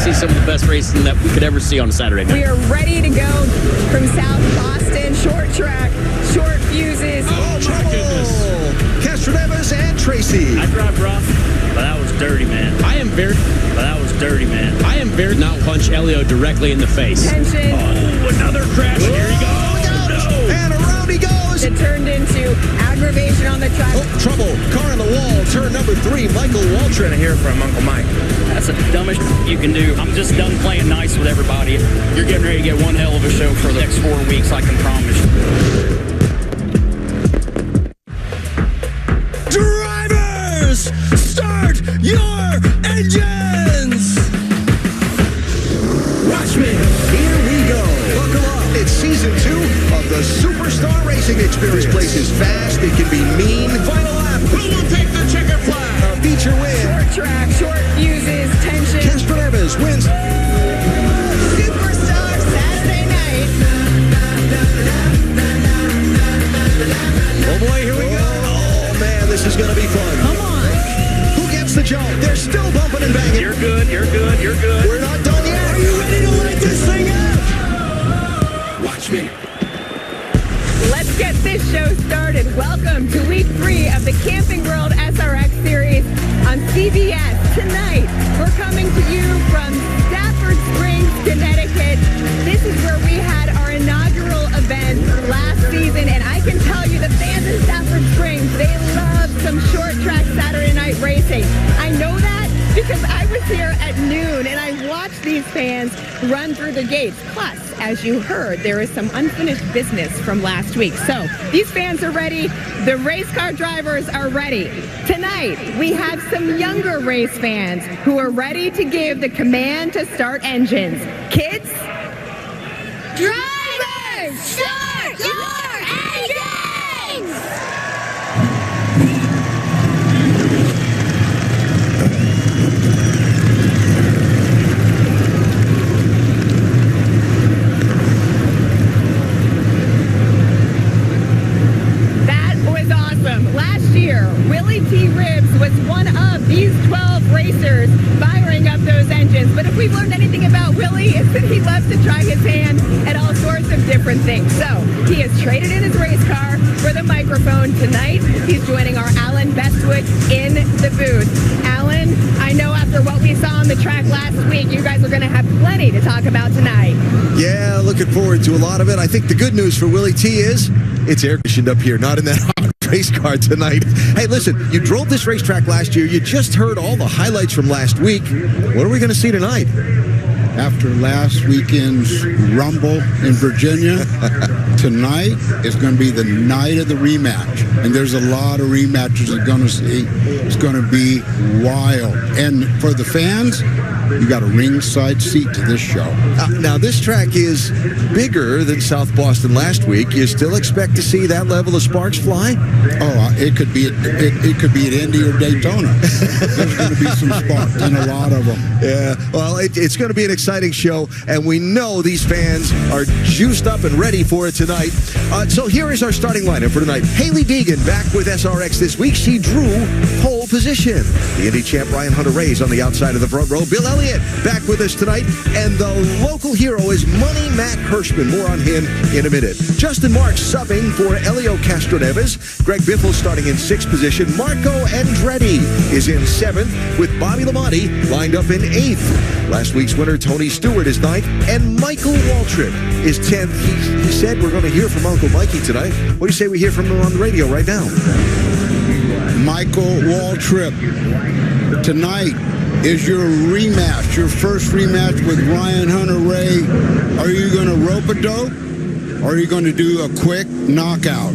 see some of the best racing that we could ever see on a Saturday night. We are ready to go from South Boston. Short track, short fuses. Oh, my goodness. Castroneves and Tracy. I drive rough, but that was dirty, man. I am very not punch Elio directly in the face. Tension. Oh, another crash. Here he goes. No. And around he goes. It turned into aggravation on the track. Oh, trouble. Car on the wall. Turn number 3. Michael Waltrip. To hear from Uncle Mike. That's the dumbest you can do. I'm just done playing nice with everybody. You're getting ready to get one hell of a show for the next 4 weeks, I can promise you. Drivers, start your engines! Watch me. Here we go. Buckle up. It's season 2 of the Superstar Racing Experience. This place is fast. It can be mean. Final lap. Who will take the checker flag? A feature win. Short track, short fuses, tension. Castroneves wins. Superstar Saturday night. Oh boy, here we go. Oh man, this is going to be fun. Come on. Who gets the jump? They're still bumping and banging. You're good. We're not done yet. Are you ready to light this thing up? Watch me. Let's get this show started. Welcome to week 3 of the Camping World SRX series on CBS. Tonight, we're coming to you from Stafford Springs, Connecticut. This is where we had our inaugural event last season, and I can tell you the fans in Stafford Springs, they love some short track Saturday night racing. I know that because I was here at noon and I watched these fans run through the gates. Plus, as you heard, there is some unfinished business from last week. So these fans are ready. The race car drivers are ready. Tonight, we have some younger race fans who are ready to give the command to start engines. Kids? Drivers, start your engines! That was awesome. Last year, Willie T. Ribbs was one of these 12 racers firing up those engines. But if we've learned anything about Willie, it's that he loves to try his hand at all sorts of different things. So he has traded in his race car for the microphone tonight. He's joining our Alan Bestwood in the booth. Alan, I know after what we saw on the track last week, you guys are going to have plenty to talk about tonight. Yeah, looking forward to a lot of it. I think the good news for Willie T is it's air conditioned up here, not in that hot race car tonight. Hey, listen, you drove this racetrack last year. You just heard all the highlights from last week. What are we going to see tonight? After last weekend's rumble in Virginia, tonight is going to be the night of the rematch. And there's a lot of rematches you're going to see. It's going to be wild. And for the fans, you got a ringside seat to this show. Now, this track is bigger than South Boston last week. You still expect to see that level of sparks fly? Oh, it could be at Indy or Daytona. There's going to be some sparks and a lot of them. Yeah, well, it's going to be an exciting show, and we know these fans are juiced up and ready for it tonight. So here is our starting lineup for tonight. Haley Deegan back with SRX this week. She drew pole position. The Indy champ Ryan Hunter-Reay's on the outside of the front row. Bill Elliott back with us tonight, and the local hero is Money Matt Hirschman. More on him in a minute. Justin Marks subbing for Elio Castroneves. Greg Biffle starting in 6th position. Marco Andretti is in 7th, with Bobby Lamonti lined up in 8th. Last week's winner, Tony Stewart, is 9th, and Michael Waltrip is 10th. He said we're going to hear from Uncle Mikey tonight. What do you say we hear from him on the radio right now? Michael Waltrip, tonight is your rematch, your first rematch with Ryan Hunter-Reay. Are you going to rope-a-dope, or are you going to do a quick knockout?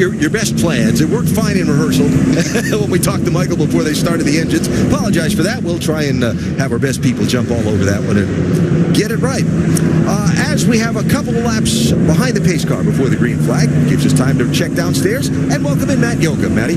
your best plans. It worked fine in rehearsal when we talked to Michael before they started the engines. Apologize for that. We'll try and have our best people jump all over that one and get it right. As we have a couple of laps behind the pace car before the green flag, gives us time to check downstairs and welcome in Matt Yoakum. Matty?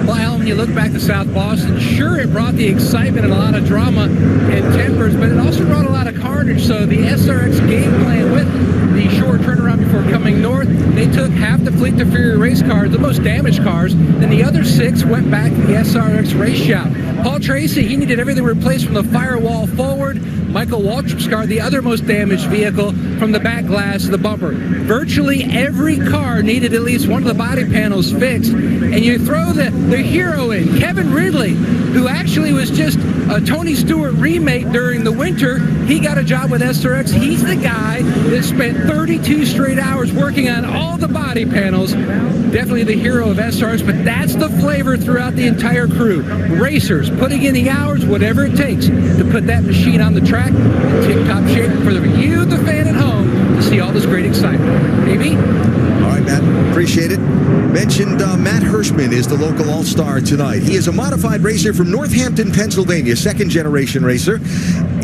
Well, Alan, when you look back to South Boston, sure, it brought the excitement and a lot of drama and tempers, but it also brought a lot of carnage. So the SRX game plan with the short turnaround before coming north, they took half the fleet to Fury race cars, the most damaged cars, and the other 6 went back to the SRX race shop. Paul Tracy, he needed everything replaced from the firewall forward. Michael Waltrip's car, the other most damaged vehicle, from the back glass to the bumper. Virtually every car needed at least one of the body panels fixed. And you throw the hero in, Kevin Ridley, who actually was just a Tony Stewart remake during the winter. He got a job with SRX. He's the guy that spent 32 straight hours working on all the body panels. Definitely the hero of SRX, but that's the flavor throughout the entire crew. Racers putting in the hours, whatever it takes, to put that machine on the track in tip-top shape for you, the fan at home, to see all this great excitement. Maybe? All right, Matt. Appreciate it. Mentioned Matt Hirschman is the local all-star tonight. He is a modified racer from Northampton, Pennsylvania, second-generation racer.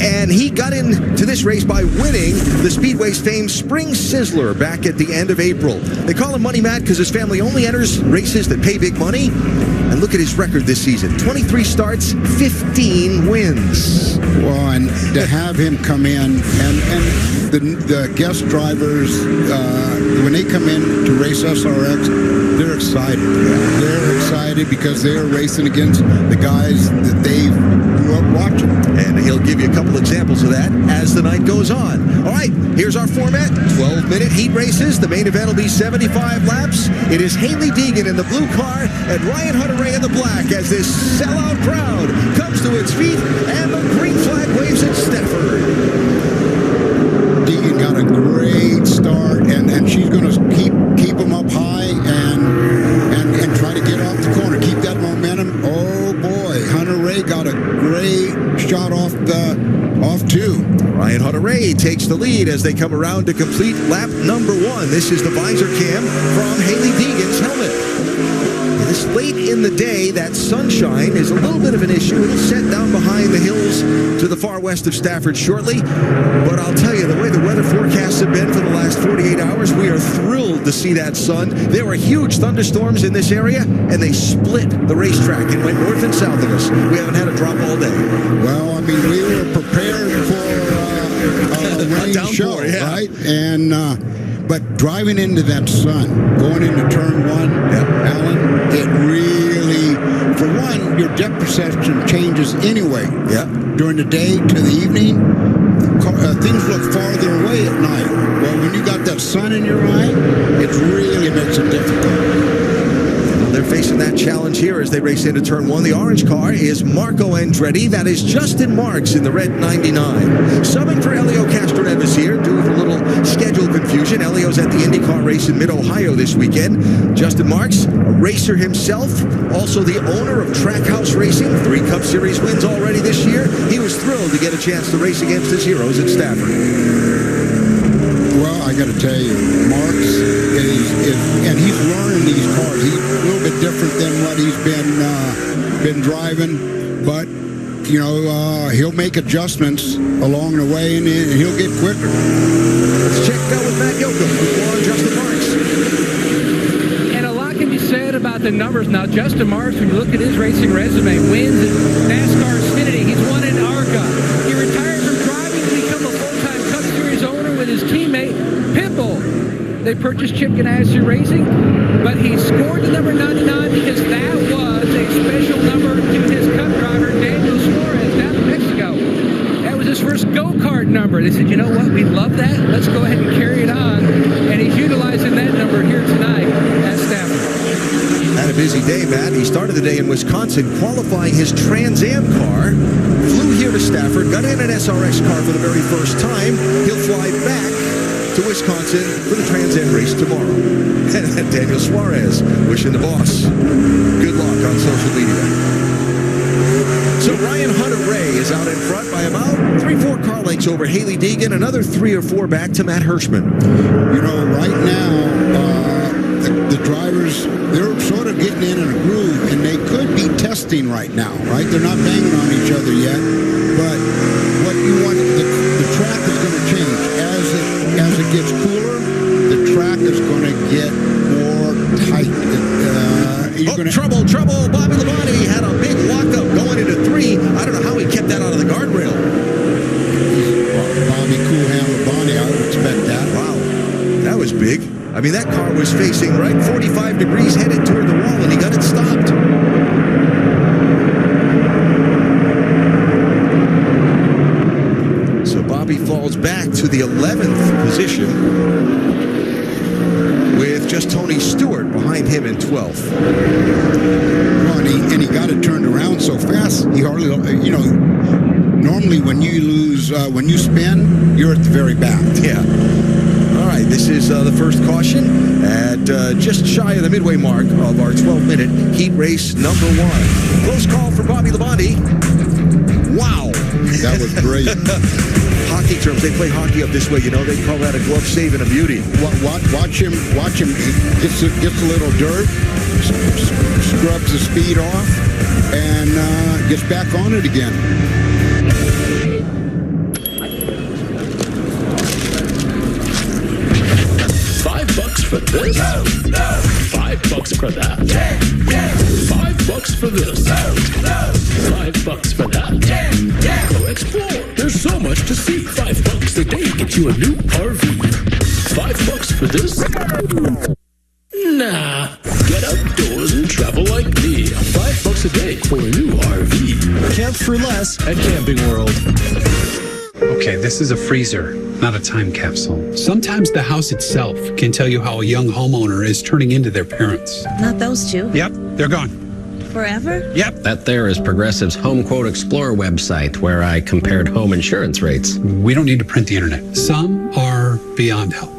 And he got into this race by winning the Speedway's famed Spring Sizzler back at the end of April. They call him Money Matt because his family only enters races that pay big money. And look at his record this season. 23 starts, 15 wins. Well, and to have him come in, and the guest drivers, when they come in to race SRX, they're excited. They're excited because they're racing against the guys that they grew up watching. And he'll give you a couple examples of that as the night goes on. All right, here's our format. 12-minute heat races. The main event will be 75 laps. It is Hailie Deegan in the blue car and Ryan Hunter-Reay in the black as this sellout crowd comes to its feet and the green flag waves at Stafford. Deegan got a great start, and she's going to keep them up high and try to get off the corner, keep that momentum. Oh boy, Hunter-Reay got a great shot off two. Ryan Hunter-Reay takes the lead as they come around to complete lap number 1. This is the visor cam from Hailie Deegan's helmet. This late in the day, that sunshine is a little bit of an issue. It'll set down behind the hills to the far west of Stafford shortly. But I'll tell you, the way the weather forecasts have been for the last 48 hours, we are thrilled to see that sun. There were huge thunderstorms in this area, and they split the racetrack and went north and south of us. We haven't had a drop all day. Well, I mean, we were prepared for a rain show, yeah. right? And but driving into that sun, going into turn 1, Alan, it really, for one, your depth perception changes anyway. Yeah. During the day to the evening, things look farther away at night. Well, when you got that sun in your eye, it really makes it difficult. They're facing that challenge here as they race into turn 1. The orange car is Marco Andretti. That is Justin Marks in the red 99. Subbing for Elio Castroneves here due to a little schedule confusion. Elio's at the IndyCar race in mid-Ohio this weekend. Justin Marks, a racer himself, also the owner of Trackhouse Racing. 3 Cup Series wins already this year. He was thrilled to get a chance to race against his heroes at Stafford. Well, I got to tell you, Marks and he's learning these cars. He's a little bit different than what he's been driving, but you know he'll make adjustments along the way, and he'll get quicker. Let's check that with Matt Yoakum before Justin Marks. And a lot can be said about the numbers. Now, Justin Marks, when you look at his racing resume, wins in NASCAR Xfinity. He's won in ARCA. He retired from driving to become a full-time Cup Series owner with his teammate Pitbull. They purchased Chip Ganassi Racing, but he scored the number 99 because that was a special number to his Cup driver, Daniel Suarez, down in Mexico. That was his first go-kart number. They said, you know what, we love that. Let's go ahead and carry it on. And he's utilizing that number here tonight at Stafford. Had a busy day, Matt. He started the day in Wisconsin qualifying his Trans Am car. Flew here to Stafford, got in an SRX car for the very first time. He'll fly back to Wisconsin for the Trans Am race tomorrow. And Daniel Suarez wishing the boss good luck on social media. So Ryan Hunter-Reay is out in front by about 3-4 car lengths over Hailie Deegan, another 3 or 4 back to Matt Hirschman. You know, right now, the drivers, they're sort of getting in a groove, and they could be testing right now, right? They're not banging on each other yet, but what you want, the track is going to change. As it gets cooler, the track is going to get more tight. Trouble. Bobby Labonte had a big lockup going into 3. I don't know how he kept that out of the guardrail. Bobby Cool Hand Labonte, I would expect that. Wow, that was big. I mean, that car was facing right 45 degrees headed toward the wall, and he got it stopped. So Bobby falls back to the 11th position, with just Tony Stewart behind him in 12th. Well, and he got it turned around so fast, he hardly, normally when you lose, when you spin, you're at the very back. Yeah. All right, this is the first caution at just shy of the midway mark of our 12-minute heat race number 1. Close call for Bobby Labonte. Wow. That was great. Hockey terms, they play hockey up this way, they call that a glove save and a beauty. Watch him. He gets a little dirt, scrubs the speed off, and gets back on it again. $5 for this. No. $5 for that. $5 for this. $5 for that. Go explore. There's so much to see. $5 a day gets you a new RV. $5 for this. Nah. Get outdoors and travel like me. $5 a day for a new RV. Camp for less at Camping World. Okay, this is a freezer, not a time capsule. Sometimes the house itself can tell you how a young homeowner is turning into their parents. Not those two. Yep, they're gone. Forever? Yep. That there is Progressive's Home Quote Explorer website, where I compared home insurance rates. We don't need to print the internet. Some are beyond help.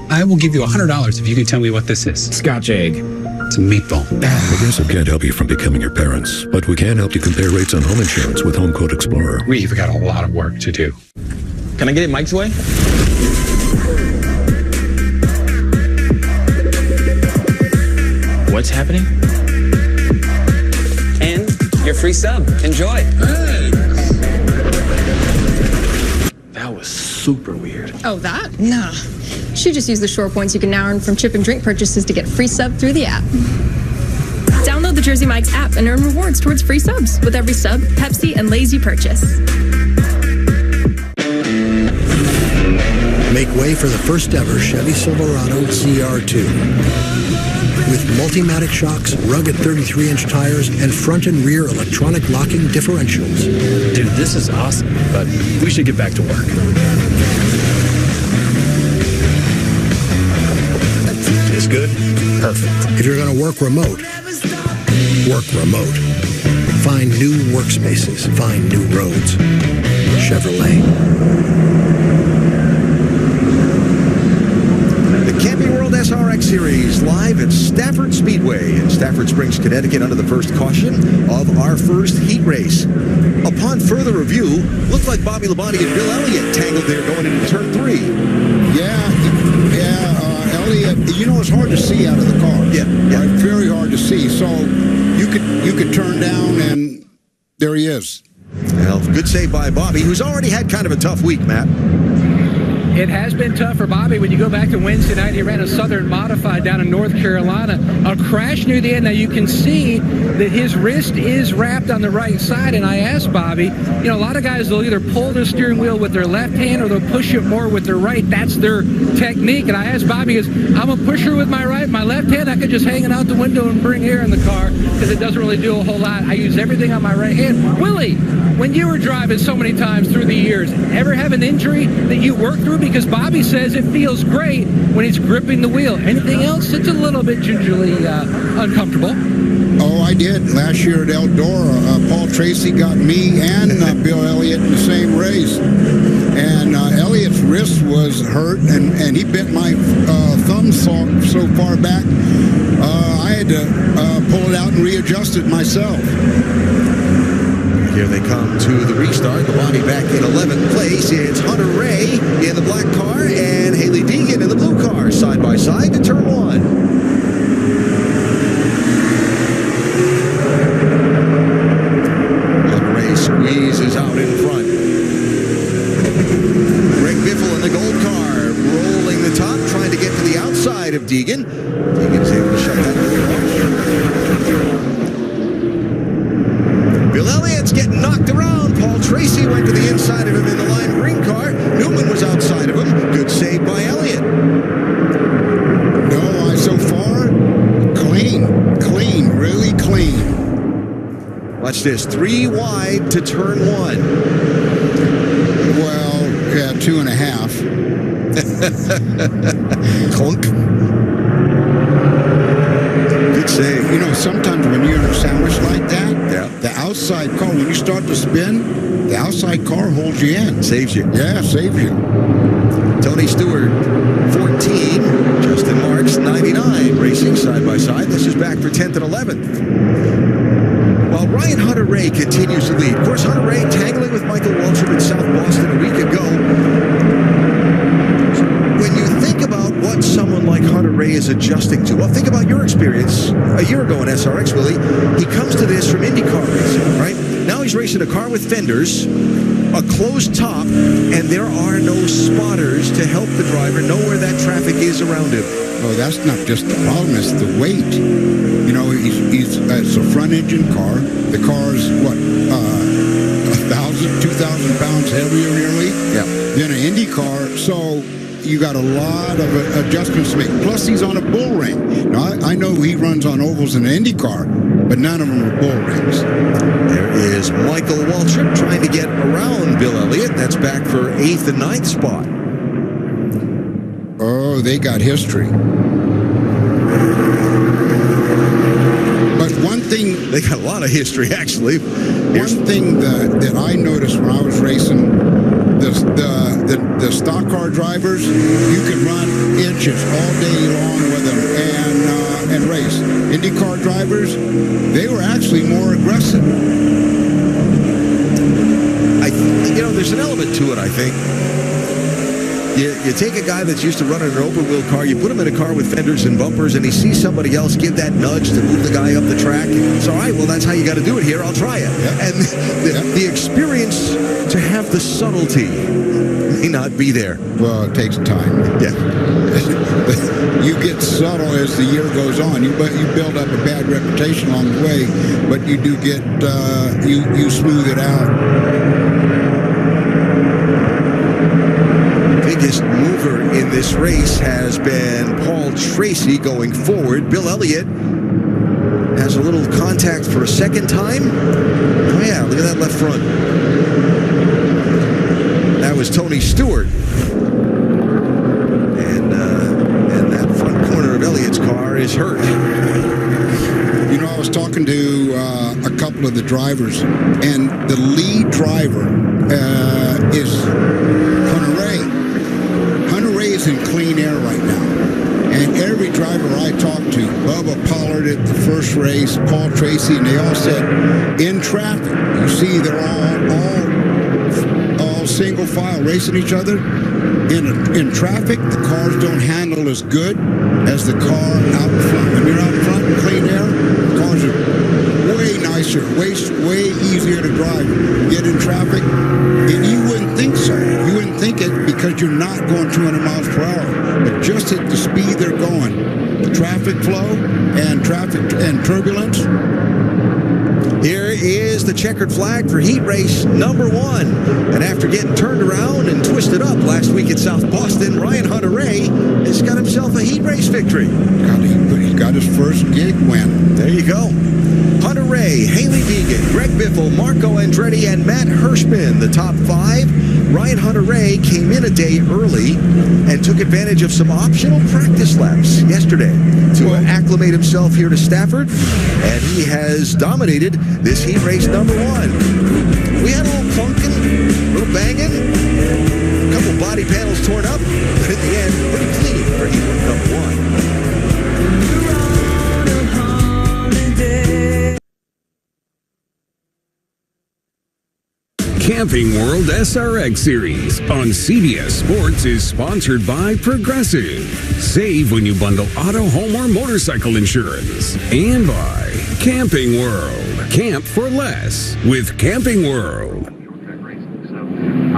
I will give you $100 if you can tell me what this is. Scotch egg. It's a meatball. Progressive can't help you from becoming your parents, but we can help you compare rates on home insurance with Home Quote Explorer. We've got a lot of work to do. Can I get it Mike's way? What's happening? And your free sub. Enjoy. That was super weird. Oh, that? Nah. She just used the short points you can now earn from chip and drink purchases to get free sub through the app. Download the Jersey Mike's app and earn rewards towards free subs with every sub, Pepsi, and Lay's you purchase. Make way for the first ever Chevy Silverado CR2. With Multimatic shocks, rugged 33-inch tires, and front and rear electronic locking differentials. Dude, this is awesome, but we should get back to work. Is good? Perfect. If you're going to work remote, work remote. Find new workspaces. Find new roads. Chevrolet. The Camping World SRX Series live at Stafford Speedway in Stafford Springs, Connecticut, under the first caution of our first heat race. Upon further review, looks like Bobby Labonte and Bill Elliott tangled there going into turn 3. Elliott, it's hard to see out of the car. Yeah. Right? Very hard to see. So you could turn down, and there he is. Well, good save by Bobby, who's already had kind of a tough week, Matt. It has been tough for Bobby. When you go back to Wednesday night, he ran a Southern Modified down in North Carolina. A crash near the end. Now, you can see that his wrist is wrapped on the right side, and I asked Bobby, a lot of guys, they'll either pull the steering wheel with their left hand or they'll push it more with their right. That's their technique. And I asked Bobby, I'm a pusher with my right. My left hand, I could just hang it out the window and bring air in the car because it doesn't really do a whole lot. I use everything on my right hand. Willie, when you were driving so many times through the years, ever have an injury that you worked through? Because Bobby says it feels great when he's gripping the wheel. Anything else? It's a little bit gingerly uncomfortable. Oh, I did. Last year at Eldora, Paul Tracy got me and Bill Elliott in the same race. And Elliott's wrist was hurt, and he bent my thumb so far back, I had to pull it out and readjust it myself. Here they come to the restart. Labonte back in 11th place. It's Hunter Ray in the black car and Haley Deegan in the blue car, side by side to turn 1. inside of Deegan. Deegan's able to shut that door off. Bill Elliott's getting knocked around. Paul Tracy went to the inside of him in the lime green car. Newman was outside of him. Good save by Elliott. No, so far, clean, really clean. Watch this, 3 wide to turn 1. Well, yeah, 2.5. Clunk. Good save. You know, sometimes when you're in a sandwich like that, the outside car, when you start to spin, the outside car holds you in. Saves you. Yeah, saves you. Tony Stewart, 14. Justin Marks, 99. Racing side by side. This is back for 10th and 11th. While Ryan Hunter-Reay continues to lead. Of course, Hunter-Reay tangling with Michael Waltrip in South Boston a week ago. When you think about what someone like Hunter-Reay is adjusting to, well, think about your experience a year ago in SRX, Willie. He comes to this from IndyCar racing, right? Now he's racing a car with fenders, a closed top, and there are no spotters to help the driver know where that traffic is around him. Oh, that's not just the problem, it's the weight. You know, it's a front engine car. The car's, what, 1,000, 2,000 pounds heavier nearly than an Indy car. So you got a lot of adjustments to make. Plus, he's on a bull ring. Now, I know he runs on ovals in an Indy car, but none of them are bull rings. There is Michael Waltrip trying to get around Bill Elliott. That's back for 8th and 9th spot. Oh, they got history. But one thing... They got a lot of history, actually. One thing that I noticed when I was racing, the stock car drivers, you can run inches all day long with them and race. IndyCar drivers, they were actually more aggressive. There's an element to it, I think. You take a guy that's used to running an open-wheel car, you put him in a car with fenders and bumpers, and he sees somebody else give that nudge to move the guy up the track. It's all right, well, that's how you got to do it here. I'll try it. Yeah. And the experience to have the subtlety may not be there. Well, it takes time. Yeah. You get subtle as the year goes on. You build up a bad reputation along the way, but you do get, you smooth it out. Biggest mover in this race has been Paul Tracy going forward. Bill Elliott has a little contact for a second time. Oh yeah, look at that left front. That was Tony Stewart. And that front corner of Elliott's car is hurt. You know, I was talking to a couple of the drivers, and the lead driver is Hunter-Reay. Hunter-Reay is in clean air right now. And every driver I talked to, Bubba Pollard at the first race, Paul Tracy, and they all said, in traffic, you see they're all single file racing each other. In traffic, the cars don't handle as good as the car out in front. When you're out in front in clean air, the cars are way nicer, way easier to drive. Get in traffic, and you wouldn't think so. You wouldn't think it because you're not going 200 miles per hour. But just at the speed they're going, the traffic flow and turbulence. Here is the checkered flag for heat race number 1. And after getting turned around and twisted up last week at South Boston, Ryan Hunter-Reay has got himself a heat race victory. He's got his first gig win. There you go. Hunter-Reay, Haley Deegan, Greg Biffle, Marco Andretti, and Matt Hirschman, the top 5. Ryan Hunter-Reay came in a day early and took advantage of some optional practice laps yesterday to acclimate himself here to Stafford, and he has dominated this heat race number 1. We had a little clunking, a little banging, a couple body panels torn up, but in the end, pretty clean for heat number 1. Camping World SRX Series on CBS Sports is sponsored by Progressive. Save when you bundle auto, home, or motorcycle insurance. And by Camping World. Camp for less with Camping World. I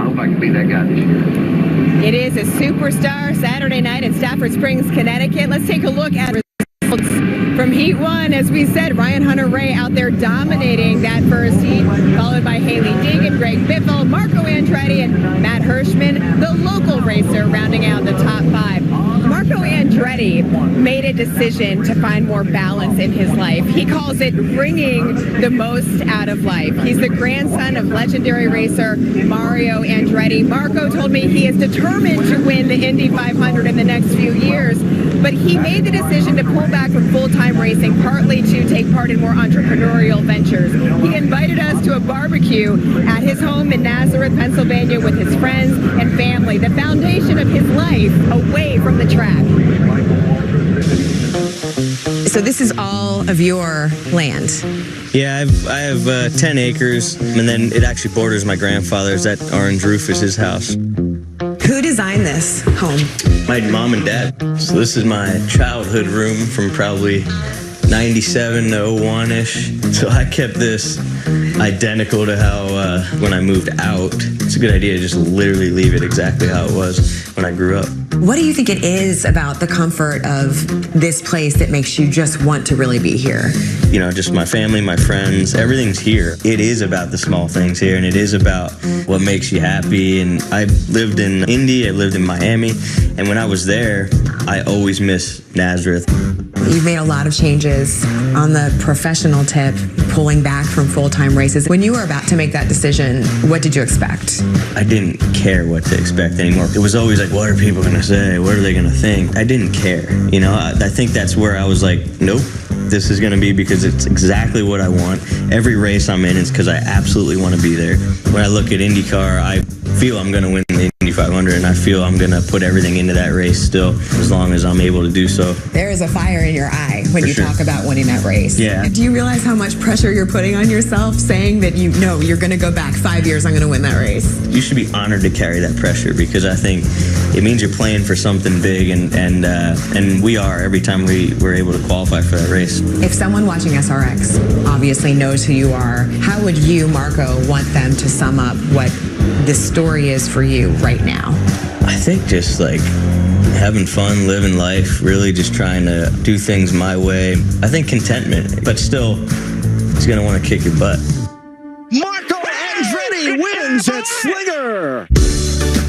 hope I can be that guy this year. It is a Superstar Saturday night in Stafford Springs, Connecticut. Let's take a look at results from Heat 1. As we said, Ryan Hunter-Reay out there dominating that first heat, followed by Haley Deegan, Greg Biffle, Marco Andretti, and Matt Hirschman, the local racer, rounding out the top 5. Marco Andretti made a decision to find more balance in his life. He calls it bringing the most out of life. He's the grandson of legendary racer Mario Andretti. Marco told me he is determined to win the Indy 500 in the next few years, but he made the decision to pull back from full-time racing, partly to take part in more entrepreneurial ventures. He invited us to a barbecue at his home in Nazareth, Pennsylvania, with his friends and family, the foundation of his life away from the track. So this is all of your land? Yeah, I have 10 acres, and then it actually borders my grandfather's. That orange roof is his house. Who designed this home? My mom and dad. So this is my childhood room from probably 97 to 01-ish. So I kept this identical to how when I moved out. It's a good idea to just literally leave it exactly how it was when I grew up. What do you think it is about the comfort of this place that makes you just want to really be here? You know, just my family, my friends, everything's here. It is about the small things here, and it is about what makes you happy. And I've lived in Indy, I've lived in Miami, and when I was there, I always miss Nazareth. You've made a lot of changes on the professional tip, pulling back from full-time races. When you were about to make that decision, what did you expect? I didn't care what to expect anymore. It was always like, what are people going to say? What are they going to think? I didn't care. You know, I think that's where I was like, nope, this is going to be because it's exactly what I want. Every race I'm in is because I absolutely want to be there. When I look at IndyCar, I feel I'm going to win the Indy 500, and I feel I'm going to put everything into that race still, as long as I'm able to do so. There is a fire in your eye when you talk about winning that race. Yeah. Do you realize how much pressure you're putting on yourself, saying that you know you're going to go back 5 years, I'm going to win that race? You should be honored to carry that pressure, because I think it means you're playing for something big, and we are every time we're able to qualify for that race. If someone watching SRX obviously knows who you are, how would you, Marco, want them to sum up what this story is for you right now? I think just like having fun, living life, really just trying to do things my way. I think contentment, but still, he's going to want to kick your butt. Marco Andretti wins at Slinger.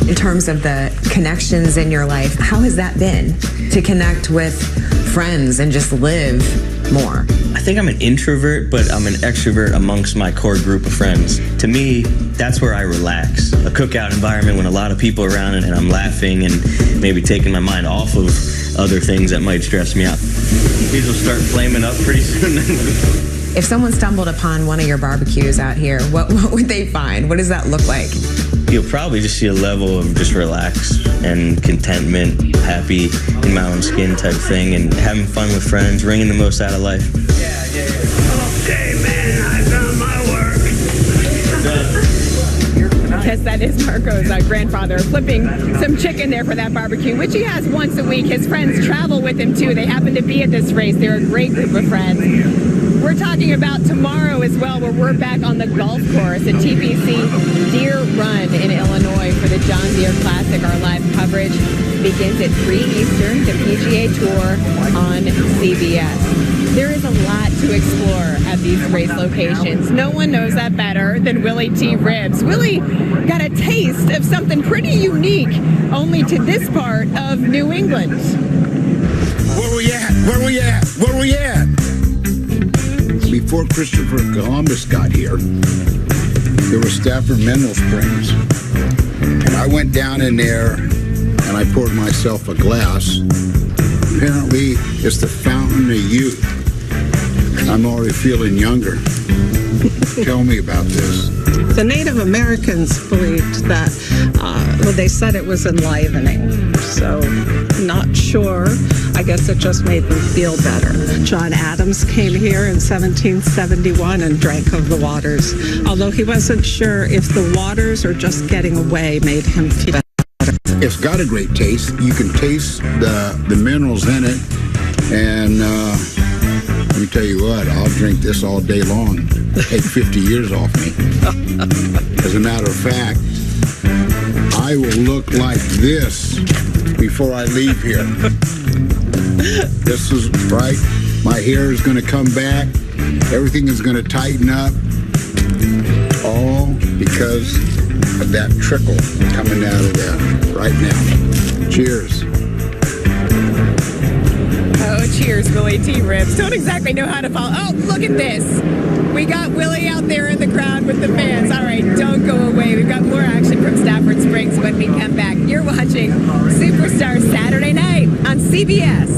In terms of the connections in your life, how has that been to connect with friends and just live more? I think I'm an introvert, but I'm an extrovert amongst my core group of friends. To me, that's where I relax. A cookout environment when a lot of people are around and I'm laughing and maybe taking my mind off of other things that might stress me out. These will start flaming up pretty soon. If someone stumbled upon one of your barbecues out here, what would they find? What does that look like? You'll probably just see a level of just relax and contentment, happy in my own skin type thing, and having fun with friends, wringing the most out of life. Okay, man, I found my work. Yes, that is Marco's grandfather flipping some chicken there for that barbecue, which he has once a week. His friends travel with him, too. They happen to be at this race. They're a great group of friends. We're talking about tomorrow as well, where we're back on the golf course at TPC Deer Run in Illinois for the John Deere Classic. Our live coverage begins at 3 Eastern, the PGA Tour on CBS. There is a lot to explore at these race locations. No one knows that better than Willie T. Ribbs. Willie got a taste of something pretty unique only to this part of New England. Where we at? Where we at? Where we at? Before Christopher Columbus got here, there was Stafford Mineral Springs. And I went down in there and I poured myself a glass. Apparently, it's the fountain of youth. I'm already feeling younger. Tell me about this. The Native Americans believed that, they said it was enlivening. So, not sure. I guess it just made them feel better. John Adams came here in 1771 and drank of the waters, although he wasn't sure if the waters or just getting away made him feel better. It's got a great taste. You can taste the minerals in it. And let me tell you what, I'll drink this all day long. Take 50 years off me. As a matter of fact, I I will look like this before I leave here. This is right. My hair is going to come back. Everything is going to tighten up. All because of that trickle coming out of there right now. Cheers. Oh, cheers, Willie T-Ribs. Don't exactly know how to follow. Oh, look at this. We got Willie out there in the crowd with the fans. All right, don't go away. We've got more action from Stafford Springs when we come back. You're watching Superstar Saturday Night on CBS.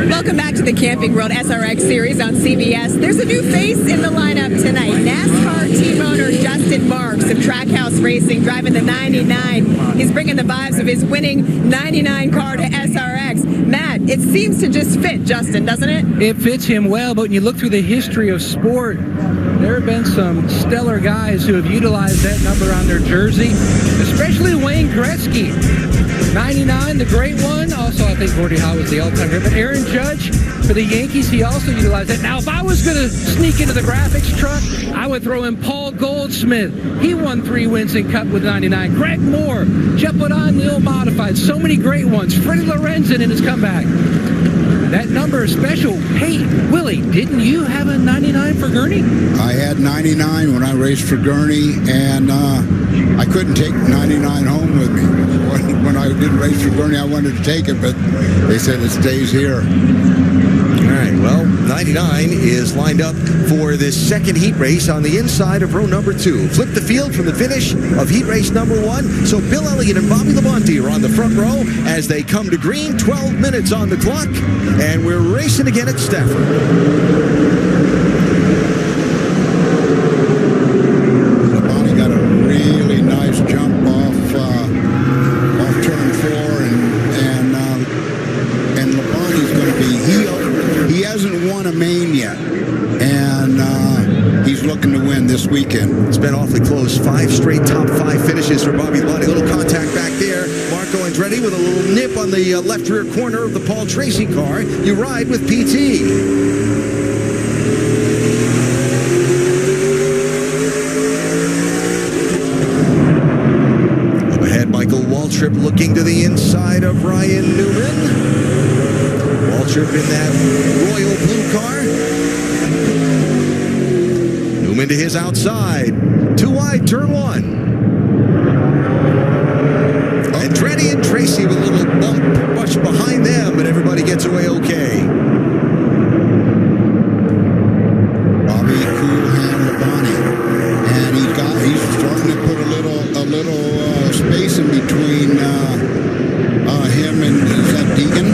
Welcome back to the Camping World SRX Series on CBS. There's a new face in the lineup tonight. NASCAR team owner Justin Marks of Trackhouse Racing driving the 99. He's bringing the vibes of his winning 99 car to SRX. Matt, it seems to just fit Justin, doesn't it? It fits him well, but when you look through the history of sport, there have been some stellar guys who have utilized that number on their jersey, especially Wayne Gretzky. 99, the great one. Also, I think Gordie Howe was the all-time great. But Aaron Judge for the Yankees, he also utilized it. Now, if I was going to sneak into the graphics truck, I would throw in Paul Goldsmith. He won 3 wins in Cup with 99. Greg Moore, Jeff Neil Modified. So many great ones. Freddie Lorenzen in his comeback. That number is special. Hey, Willie, didn't you have a 99 for Gurney? I had 99 when I raced for Gurney, and I couldn't take 99 home with me. When I did race for Gurney, I wanted to take it, but they said it stays here. All right, well, 99 is lined up for this second heat race on the inside of row number 2. Flip the field from the finish of heat race number 1. So Bill Elliott and Bobby Labonte are on the front row as they come to green. 12 minutes on the clock, and we're racing again at Stafford. Labonte got a really nice jump off turn 4, and Labonte's going to be he hasn't won a main yet, and he's looking to win this weekend. It's been awfully close. 5 straight top 5 finishes for Bobby Labonte. A little contact back there. Marco Andretti with a little nip on the left rear corner of the Paul Tracy car. You ride with PT. Michael Waltrip looking to the inside of Ryan Newman. Waltrip in that royal blue car. Newman to his outside. 2 wide, turn 1. Andretti and Tracy with a little bump push behind them, but everybody gets away okay. Bobby Coolhand Labonte. And he's starting to put a little space in between him and is that Deegan?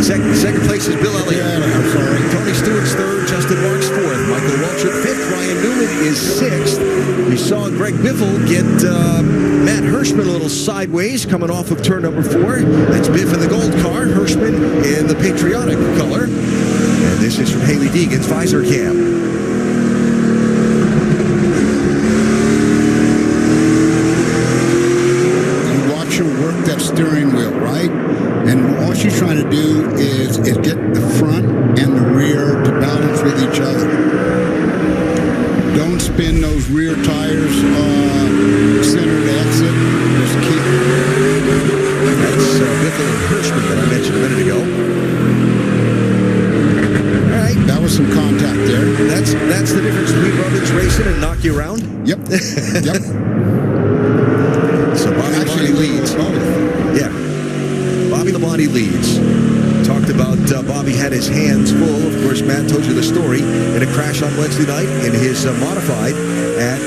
Second place is Bill Elliott. Yeah, I'm sorry. Tony Stewart's 3rd, Justin Marks 4th, Michael Waltrip 5th, Ryan Newman is 6th. We saw Greg Biffle get Matt Hirschman a little sideways coming off of turn number 4. That's Biff in the gold car, Hirschman in the patriotic color. And this is from Haley Deegan's visor cam. Steering wheel, right? And all she's trying to do is get the front and the rear to balance with each other. Don't spin those rear tires center to exit. Just keep. That's Biffle and Hirschman that I mentioned a minute ago. All right. That was some contact there. That's the difference between Robbins racing and knock you around? Yep. Yep. So Bobby Labonte leads. Yeah. Bobby Labonte leads. Talked about Bobby had his hands full. Of course, Matt told you the story in a crash on Wednesday night in his modified at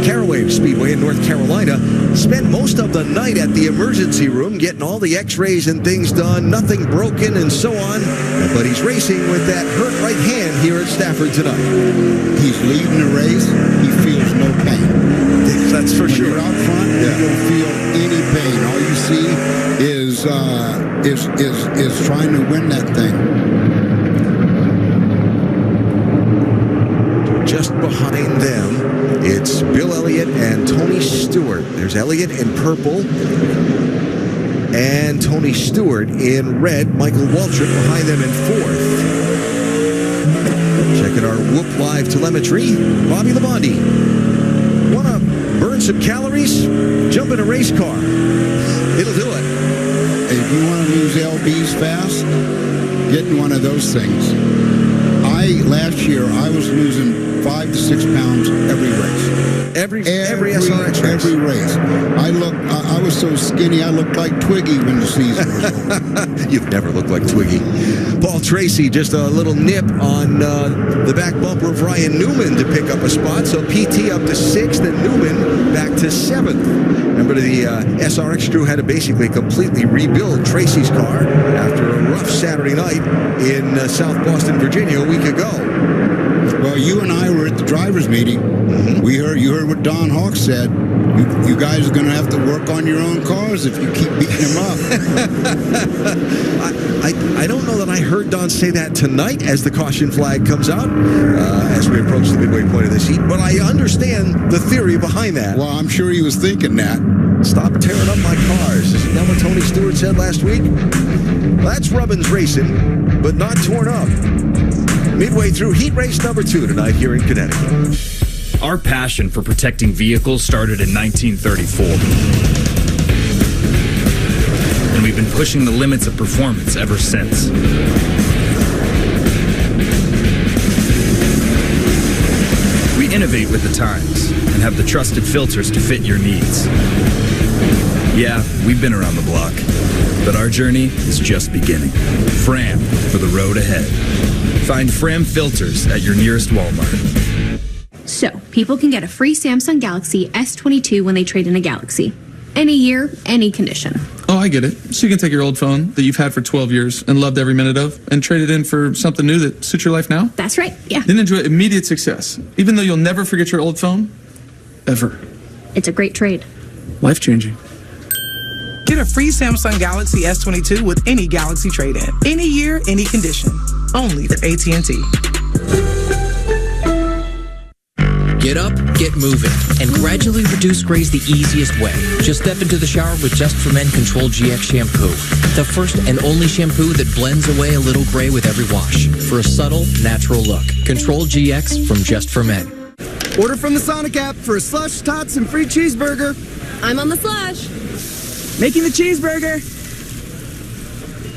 Caraway Speedway in North Carolina. Spent most of the night at the emergency room getting all the x-rays and things done. Nothing broken and so on. But he's racing with that hurt right hand here at Stafford tonight. He's leading the race. He feels no pain. That's for sure. When you're out front, you don't feel any pain. All you see is trying to win that thing. Just behind them, it's Bill Elliott and Tony Stewart. There's Elliott in purple and Tony Stewart in red. Michael Waltrip behind them in 4th. Checking our Whoop Live telemetry. Bobby Labonte. Want to burn some calories? Jump in a race car. It'll do it. If you want to lose LBs fast, get in one of those things. Last year, I was losing 5 to 6 pounds every race. Every SRX race. Every race. I was so skinny, I looked like Twiggy when the season was over. You've never looked like Twiggy. Paul Tracy, just a little nip on the back bumper of Ryan Newman to pick up a spot. So PT up to 6th and Newman back to 7th. Remember, the SRX crew had to basically completely rebuild Tracy's car after a rough Saturday night in South Boston, Virginia a week ago. Well, you and I were at the drivers' meeting. Mm-hmm. You heard what Don Hawk said. You guys are going to have to work on your own cars if you keep beating them up. I don't know that I heard Don say that tonight as the caution flag comes out as we approach the midway point of this heat, but I understand the theory behind that. Well, I'm sure he was thinking that. Stop tearing up my cars. Isn't that what Tony Stewart said last week? Well, that's Rubbins racing, but not torn up. Midway through heat race number 2 tonight here in Connecticut. Our passion for protecting vehicles started in 1934. And we've been pushing the limits of performance ever since. We innovate with the times and have the trusted filters to fit your needs. Yeah, we've been around the block, but our journey is just beginning. Fram for the road ahead. Find Fram filters at your nearest Walmart. So, people can get a free Samsung Galaxy S22 when they trade in a Galaxy. Any year, any condition. Oh, I get it. So you can take your old phone that you've had for 12 years and loved every minute of and trade it in for something new that suits your life now? That's right, yeah. Then enjoy immediate success, even though you'll never forget your old phone, ever. It's a great trade. Life-changing. Get a free Samsung Galaxy S22 with any Galaxy trade-in. Any year, any condition. Only at AT&T. Get up, get moving, and gradually reduce grays the easiest way. Just step into the shower with Just for Men Control GX shampoo. The first and only shampoo that blends away a little gray with every wash for a subtle, natural look. Control GX from Just for Men. Order from the Sonic app for a slush, tots, and free cheeseburger. I'm on the slush. Making the cheeseburger.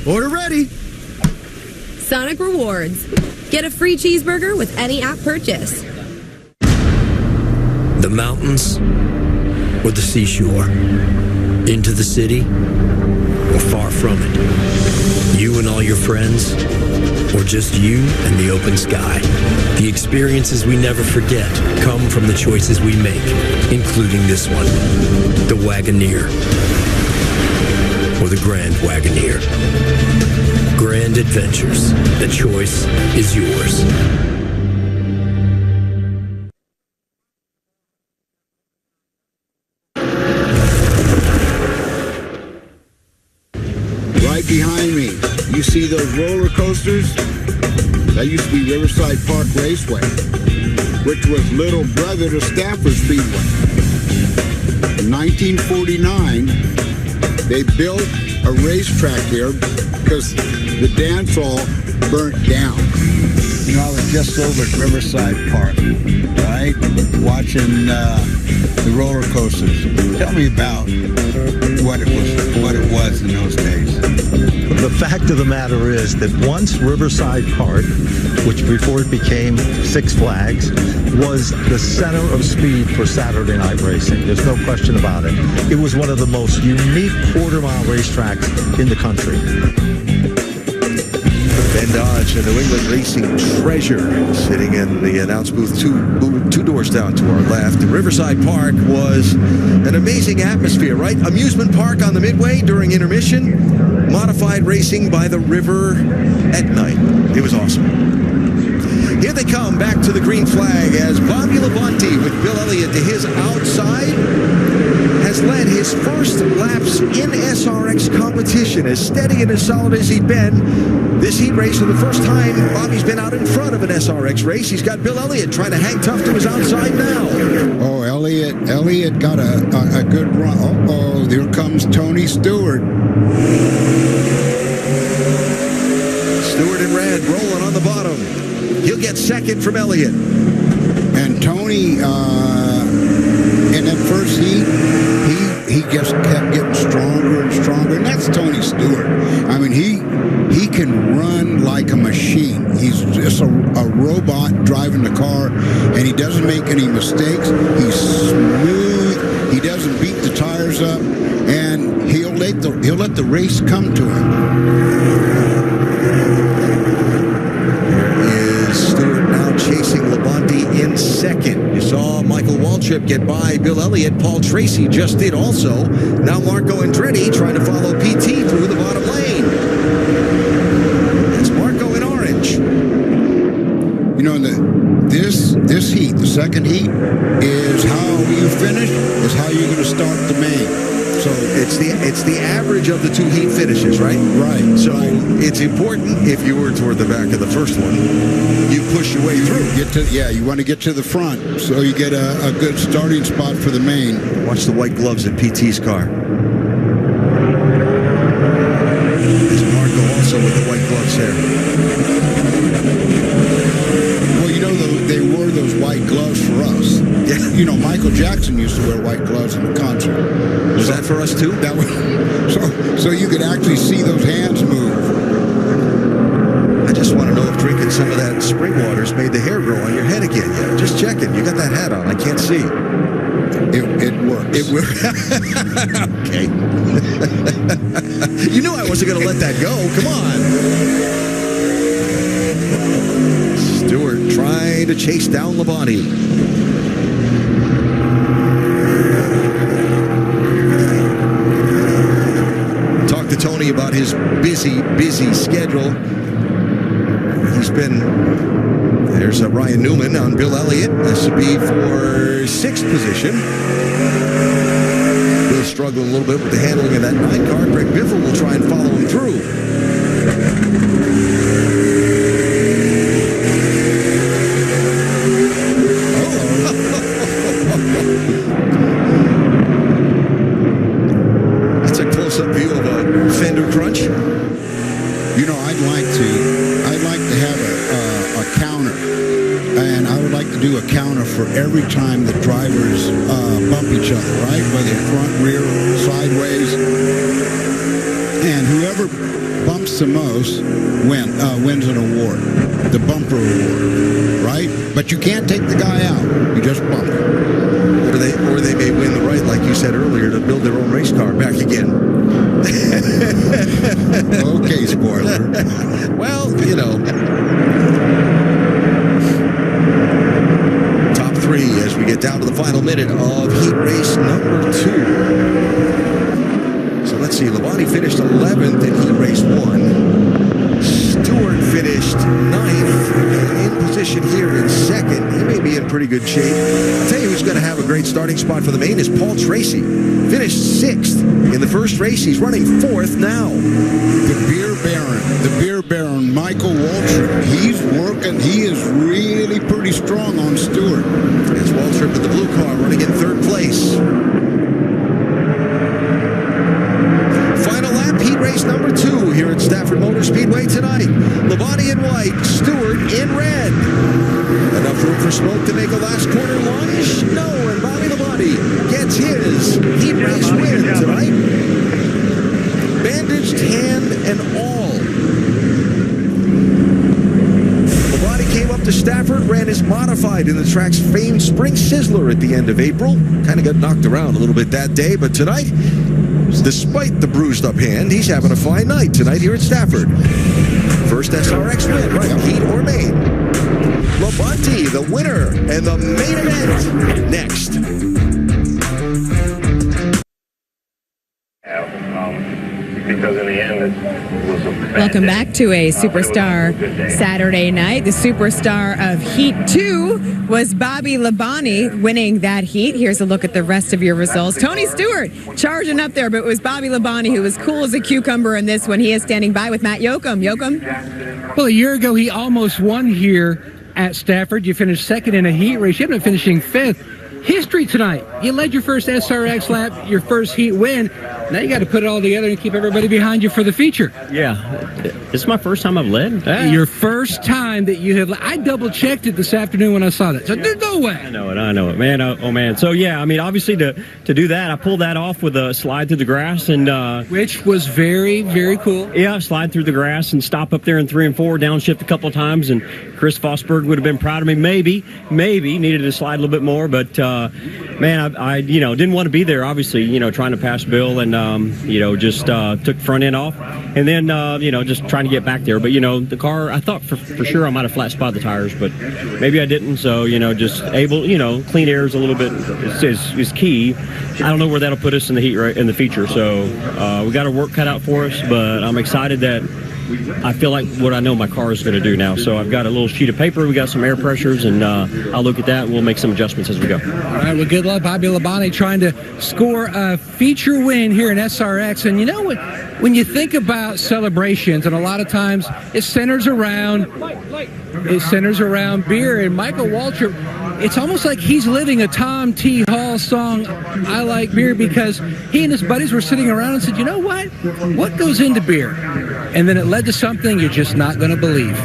Order ready. Sonic Rewards. Get a free cheeseburger with any app purchase. The mountains or the seashore, into the city or far from it, you and all your friends, or just you and the open sky. The experiences we never forget come from the choices we make, including this one, the Wagoneer, or the Grand Wagoneer. Grand Adventures. The choice is yours. Right behind me, you see those roller coasters? That used to be Riverside Park Raceway, which was little brother to Stafford Speedway. In 1949, they built a racetrack there because the dance hall burnt down. You know, I was just over at Riverside Park, right, watching the roller coasters. Tell me about what it was in those days. The fact of the matter is that once Riverside Park, which before it became Six Flags, was the center of speed for Saturday night racing. There's no question about it. It was one of the most unique quarter-mile racetracks in the country. Ben Dodge, a New England racing treasure, sitting in the announce booth two doors down to our left. Riverside Park was an amazing atmosphere, right? Amusement park on the Midway during intermission, modified racing by the river at night. It was awesome. Here they come back to the green flag as Bobby Labonte with Bill Elliott to his outside has led his first laps in SRX competition. As steady and as solid as he'd been, this heat race for the first time, Bobby's been out in front of an SRX race. He's got Bill Elliott trying to hang tough to his outside now. Oh, Elliott got a good run. Uh-oh, there comes Tony Stewart. Stewart in red, rolling on the bottom. He'll get second from Elliott. And Tony, in that first heat, he just kept getting stronger and stronger, and that's Tony Stewart. I mean, he can run like a machine. He's just a robot driving the car, and he doesn't make any mistakes. He's smooth. He doesn't beat the tires up, and he'll let the race come to him. Stewart now chasing Labonte in second. You saw Michael Waltrip get by Bill Elliott. Paul Tracy just did also. Now Marco Andretti trying to follow PT through the bottom lane. It's Marco in orange. You know, this heat, the second heat, is how you finish, is how you're going to start the main. So it's the average of the two heat finishes, right? Right. So it's important if you were toward the back of the first one, you push your way through. You want to get to the front, so you get a good starting spot for the main. Watch the white gloves in PT's car. There's Marco also with the white gloves there. Well, you know, they wore those white gloves for us. Yeah. You know, Michael Jackson used to wear white gloves in the concert. Was that for us too? That was so you could actually see those hands move. I just want to know if drinking some of that spring water's made the hair grow on your head again yet. Just checking. You got that hat on. I can't see. It works. It works. Okay. You knew I wasn't going to let that go. Come on. Stewart trying to chase down Labonte. Talk to Tony about his busy schedule. There's Ryan Newman on Bill Elliott. This would be for 6th position. Bill's struggling a little bit with the handling of that 9 car. Greg Biffle will try and follow him through. That's a close-up view of a fender crunch. You know, I'd like to have a counter, and I would like to do a counter for every time the drivers bump each other, right? Whether front, rear, sideways, and whoever bumps the most wins an award, the bumper award, right? But you can't take the guy out; you just bump him. Or they may win the right, like you said earlier, to build their own race car back again. Okay, spoiler. Well, you know. Top 3 as we get down to the final minute of heat race number 2. So let's see. Labonte finished 11th in heat race 1. Stewart finished 9th in position here in 2nd. He may be in pretty good shape. I'll tell you who's going to have a great starting spot for the main is Paul Tracy. Finished 6th in the first race. He's running 4th now. The beer baron, Michael Waltrip. He's working. He is really pretty strong on Stewart. It's Waltrip in the blue car running in 3rd place. Final lap, heat race number 2 here at Stafford Motor Speedway tonight. Labonte in white, Stewart in red. Enough room for smoke to make a last corner lunge? No, and Bobby Labonte gets his heat race win tonight. Bandaged hand and all. Labonte came up to Stafford, ran his modified in the track's famed Spring Sizzler at the end of April. Kind of got knocked around a little bit that day, but tonight, despite the bruised up hand, he's having a fine night tonight here at Stafford. First SRX win, right? Heat or main. Labonte, the winner, and the main event next. Because in the end, it was a Welcome back to a Superstar Saturday night. The superstar of Heat 2 was Bobby Labonte winning that heat. Here's a look at the rest of your results. Tony Stewart charging up there, but it was Bobby Labonte who was cool as a cucumber in this one. He is standing by with Matt Yoakum. Yoakum? Well, a year ago, he almost won here at Stafford. You finished 2nd in a heat race. You ended up finishing 5th. history tonight. You led your first SRX lap, your first heat win. Now you got to put it all together and keep everybody behind you for the feature. Yeah, this is my first time I've led. Your first time that you have. I double checked it this afternoon when I saw that. So there's no way. I know it, man. Oh man. So yeah, I mean, obviously to do that, I pulled that off with a slide through the grass, and which was very, very cool. Yeah, slide through the grass and stop up there in 3 and 4, downshift a couple of times, and Chris Fosberg would have been proud of me. Maybe needed to slide a little bit more, but man, I didn't want to be there. Obviously, trying to pass Bill, and just took front end off, and then just trying to get back there. But the car, I thought for sure I might have flat spotted the tires, but maybe I didn't. So just able, clean air is a little bit is key. I don't know where that'll put us in the heat in the feature. So we got our work cut out for us, but I'm excited that I feel like what I know my car is going to do now. So I've got a little sheet of paper. We got some air pressures, and I'll look at that. And we'll make some adjustments as we go. All right. Well, good luck, Bobby Labonte, trying to score a feature win here in SRX. And you know what? When you think about celebrations, and a lot of times it centers around beer. And Michael Waltrip, it's almost like he's living a Tom T. Hall song, I Like Beer, because he and his buddies were sitting around and said, you know what? What goes into beer? And then it led to something you're just not going to believe.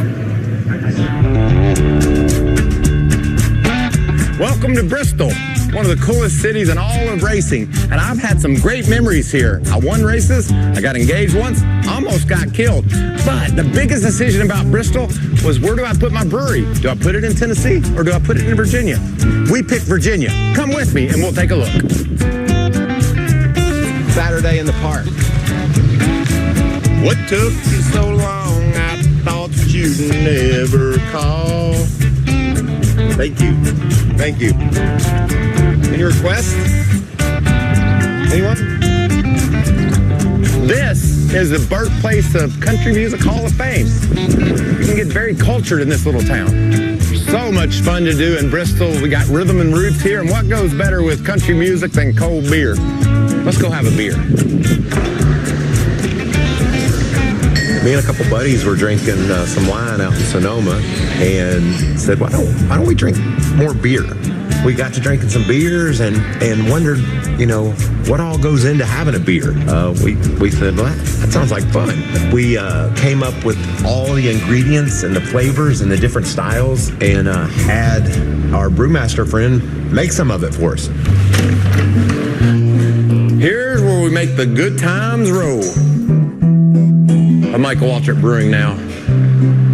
Welcome to Bristol, one of the coolest cities in all of racing. And I've had some great memories here. I won races, I got engaged once, almost got killed. But the biggest decision about Bristol was, where do I put my brewery? Do I put it in Tennessee or do I put it in Virginia? We picked Virginia. Come with me and we'll take a look. Saturday in the park. What took you so long? I thought you'd never call. Thank you. Thank you. Any requests? Anyone? This is the birthplace of Country Music Hall of Fame. You can get very cultured in this little town. So much fun to do in Bristol. We got rhythm and roots here, and what goes better with country music than cold beer? Let's go have a beer. Me and a couple buddies were drinking some wine out in Sonoma, and said, why don't we drink more beer? We got to drinking some beers and wondered, what all goes into having a beer. We said, well, that sounds like fun. We came up with all the ingredients and the flavors and the different styles, and had our brewmaster friend make some of it for us. Here's where we make the good times roll. Michael Waltrip Brewing now,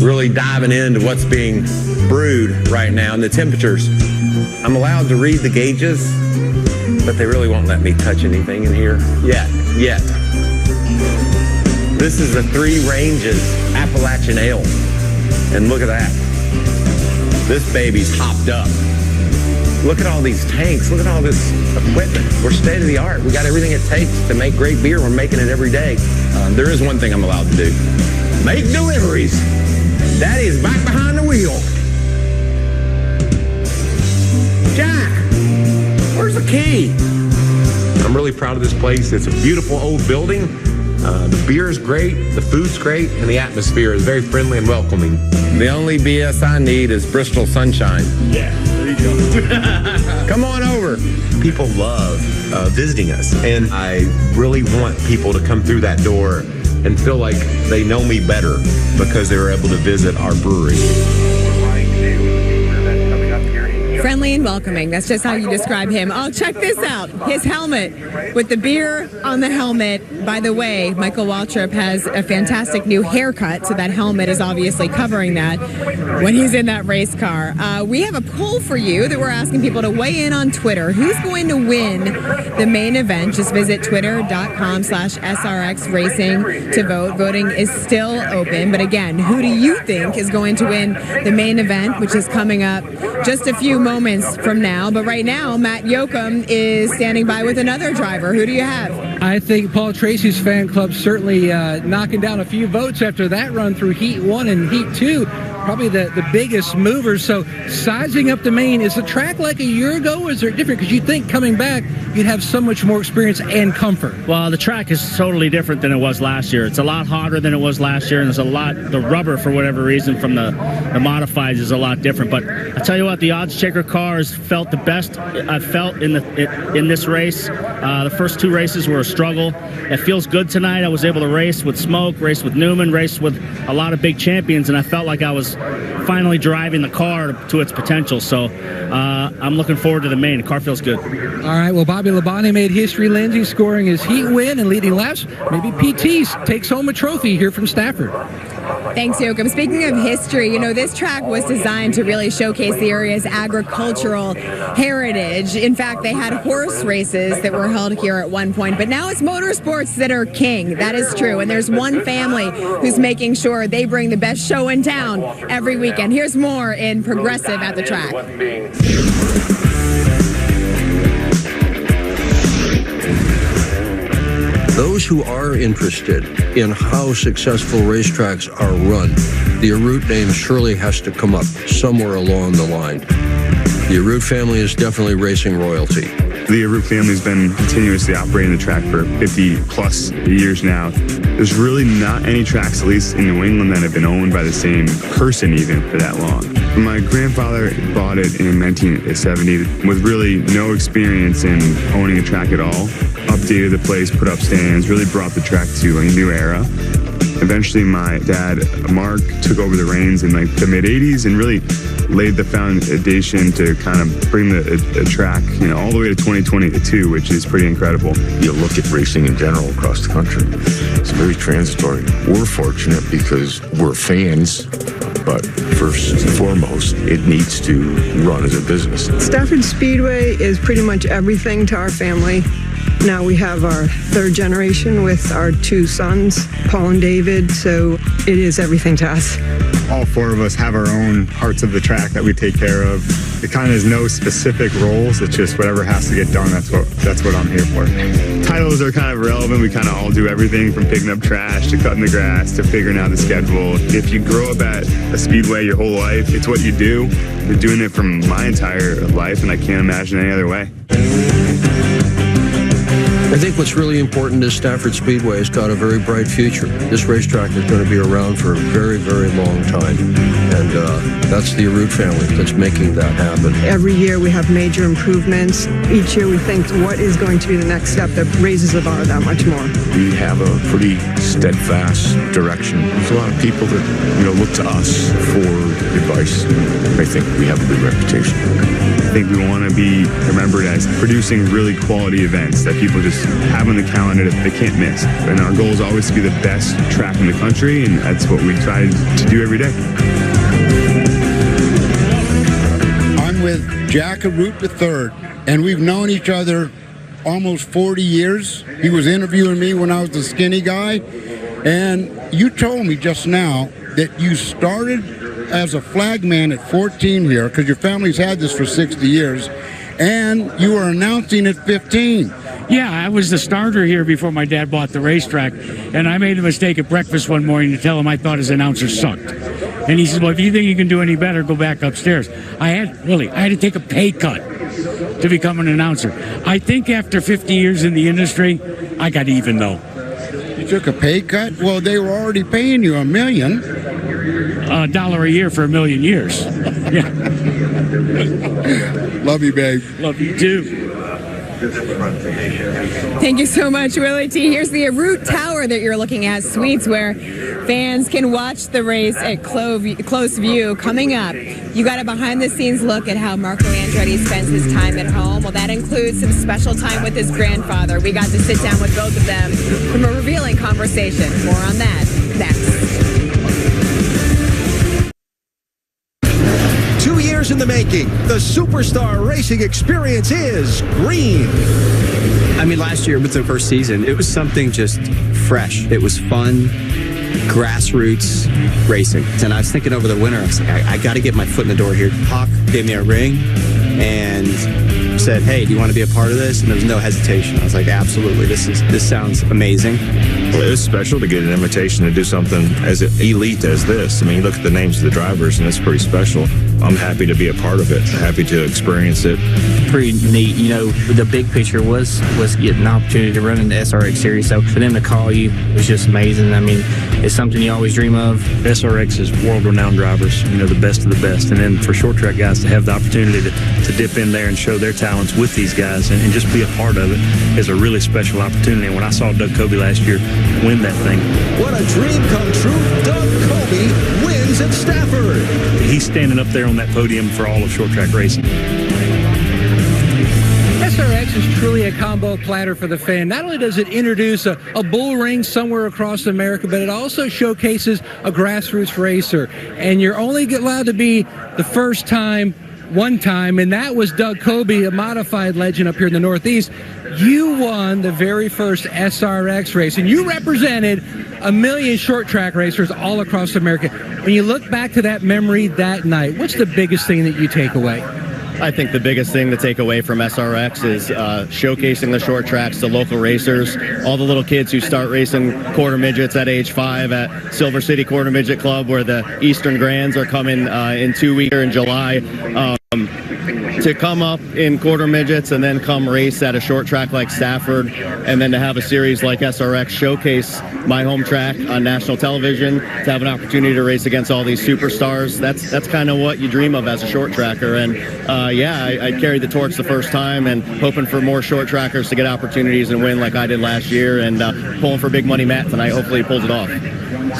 really diving into what's being brewed right now and the temperatures. I'm allowed to read the gauges, but they really won't let me touch anything in here yet. This is the Three Ranges Appalachian Ale, and look at that. This baby's hopped up. Look at all these tanks. Look at all this equipment. We're state of the art. We got everything it takes to make great beer. We're making it every day. There is one thing I'm allowed to do. Make deliveries. Daddy's back behind the wheel. Jack, where's the key? I'm really proud of this place. It's a beautiful old building. The beer's great, the food's great, and the atmosphere is very friendly and welcoming. The only BS I need is Bristol sunshine. Yeah, there you go. Come on over. People love visiting us, and I really want people to come through that door and feel like they know me better because they were able to visit our brewery. Friendly and welcoming. That's just how you describe him. Oh, check this out. His helmet with the beer on the helmet. By the way, Michael Waltrip has a fantastic new haircut, so that helmet is obviously covering that when he's in that race car. We have a poll for you that we're asking people to weigh in on Twitter. Who's going to win the main event? Just visit twitter.com/SRX Racing to vote. Voting is still open. But again, who do you think is going to win the main event, which is coming up just a few moments from now? But right now, Matt Yoakum is standing by with another driver. Who do you have? I think Paul Tracy's fan club certainly knocking down a few votes after that run through Heat 1 and Heat 2. probably the biggest movers. So sizing up the main, is the track like a year ago, or is it different? Because you think coming back, you'd have so much more experience and comfort. Well, the track is totally different than it was last year. It's a lot hotter than it was last year, and there's a lot, the rubber, for whatever reason, from the modifieds is a lot different. But I tell you what, the odds checker cars felt the best I've felt in this race. The first two races were a struggle. It feels good tonight. I was able to race with Smoke, race with Newman, race with a lot of big champions, and I felt like I was finally driving the car to its potential. So I'm looking forward to the main. The car feels good. All right, well, Bobby Labonte made history, Lindsay, scoring his heat win and leading laps. Maybe PT takes home a trophy here from Stafford. Thanks, Joachim. Speaking of history, you know, this track was designed to really showcase the area's agricultural heritage. In fact, they had horse races that were held here at one point, but now it's motorsports that are king. That is true. And there's one family who's making sure they bring the best show in town every weekend. Here's more in Progressive at the track. Those who are interested in how successful racetracks are run, the Arute name surely has to come up somewhere along the line. The Arute family is definitely racing royalty. The Arute family has been continuously operating the track for 50 plus years now. There's really not any tracks, at least in New England, that have been owned by the same person even for that long. My grandfather bought it in 1970 with really no experience in owning a track at all. Updated the place, put up stands, really brought the track to a new era. Eventually my dad, Mark, took over the reins in like the mid-80s and really laid the foundation to kind of bring the track, you know, all the way to 2022, which is pretty incredible. You look at racing in general across the country, it's very transitory. We're fortunate because we're fans, but first and foremost, it needs to run as a business. Stafford Speedway is pretty much everything to our family. Now we have our third generation with our two sons, Paul and David, so it is everything to us. All four of us have our own parts of the track that we take care of. It kind of has no specific roles. It's just whatever has to get done, that's what I'm here for. Titles are kind of irrelevant. We kind of all do everything from picking up trash to cutting the grass to figuring out the schedule. If you grow up at a speedway your whole life, it's what you do. You're doing it from my entire life, and I can't imagine any other way. I think what's really important is Stafford Speedway has got a very bright future. This racetrack is going to be around for a very, very long time. And that's the Arute family that's making that happen. Every year we have major improvements. Each year we think, what is going to be the next step that raises the bar that much more? We have a pretty steadfast direction. There's a lot of people that, look to us for advice. I think we have a good reputation. I think we want to be remembered as producing really quality events that people just have on the calendar that they can't miss. And our goal is always to be the best track in the country, and that's what we try to do every day. I'm with Jack Arute III, and we've known each other almost 40 years. He was interviewing me when I was the skinny guy, and you told me just now that you started as a flagman at 14 here, because your family's had this for 60 years, and you were announcing at 15. Yeah, I was the starter here before my dad bought the racetrack, and I made a mistake at breakfast one morning to tell him I thought his announcer sucked. And he said, well, if you think you can do any better, go back upstairs. I had to take a pay cut to become an announcer. I think after 50 years in the industry, I got even, though. You took a pay cut? Well, they were already paying you $1 million. $1 a year for 1 million years. Yeah. Love you, babe. Love you, too. Thank you so much, Willie T. Here's the Arute Tower that you're looking at, suites where fans can watch the race at close view. Coming up, you got a behind-the-scenes look at how Marco Andretti spends his time at home. Well, that includes some special time with his grandfather. We got to sit down with both of them from a revealing conversation. More on that next. 2 years in the making, the superstar racing experience is green. I mean, last year with the first season, it was something just fresh. It was fun, grassroots racing. And I was thinking over the winter, I was like, I got to get my foot in the door here. Hawk gave me a ring and said, "Hey, do you want to be a part of this?" And there was no hesitation. I was like, "Absolutely, this sounds amazing." Well, it was special to get an invitation to do something as elite as this. I mean, you look at the names of the drivers, and it's pretty special. I'm happy to be a part of it, happy to experience it. Pretty neat. You know, the big picture was getting an opportunity to run in the SRX series. So for them to call you was just amazing. I mean, it's something you always dream of. SRX is world-renowned drivers, you know, the best of the best. And then for short track guys to have the opportunity to dip in there and show their talents with these guys and just be a part of it is a really special opportunity. And when I saw Doug Coby last year win that thing. What a dream come true. Doug Coby wins at Stafford. He's standing up there on that podium for all of short track racing. SRX is truly a combo platter for the fan. Not only does it introduce a bull ring somewhere across America, but it also showcases a grassroots racer. And you're only allowed to be the first time, one time, and that was Doug Coby, a modified legend up here in the Northeast. You won the very first SRX race, and you represented 1 million short track racers all across America. When you look back to that memory that night, what's the biggest thing that you take away? I think the biggest thing to take away from SRX is showcasing the short tracks to local racers, all the little kids who start racing quarter midgets at age 5 at Silver City Quarter Midget Club, where the Eastern Grands are coming in 2 weeks in July. To come up in quarter midgets and then come race at a short track like Stafford, and then to have a series like SRX showcase my home track on national television, to have an opportunity to race against all these superstars, that's kind of what you dream of as a short tracker. And I carried the torch the first time, and hoping for more short trackers to get opportunities and win like I did last year, and pulling for Big Money Matt tonight. Hopefully he pulls it off.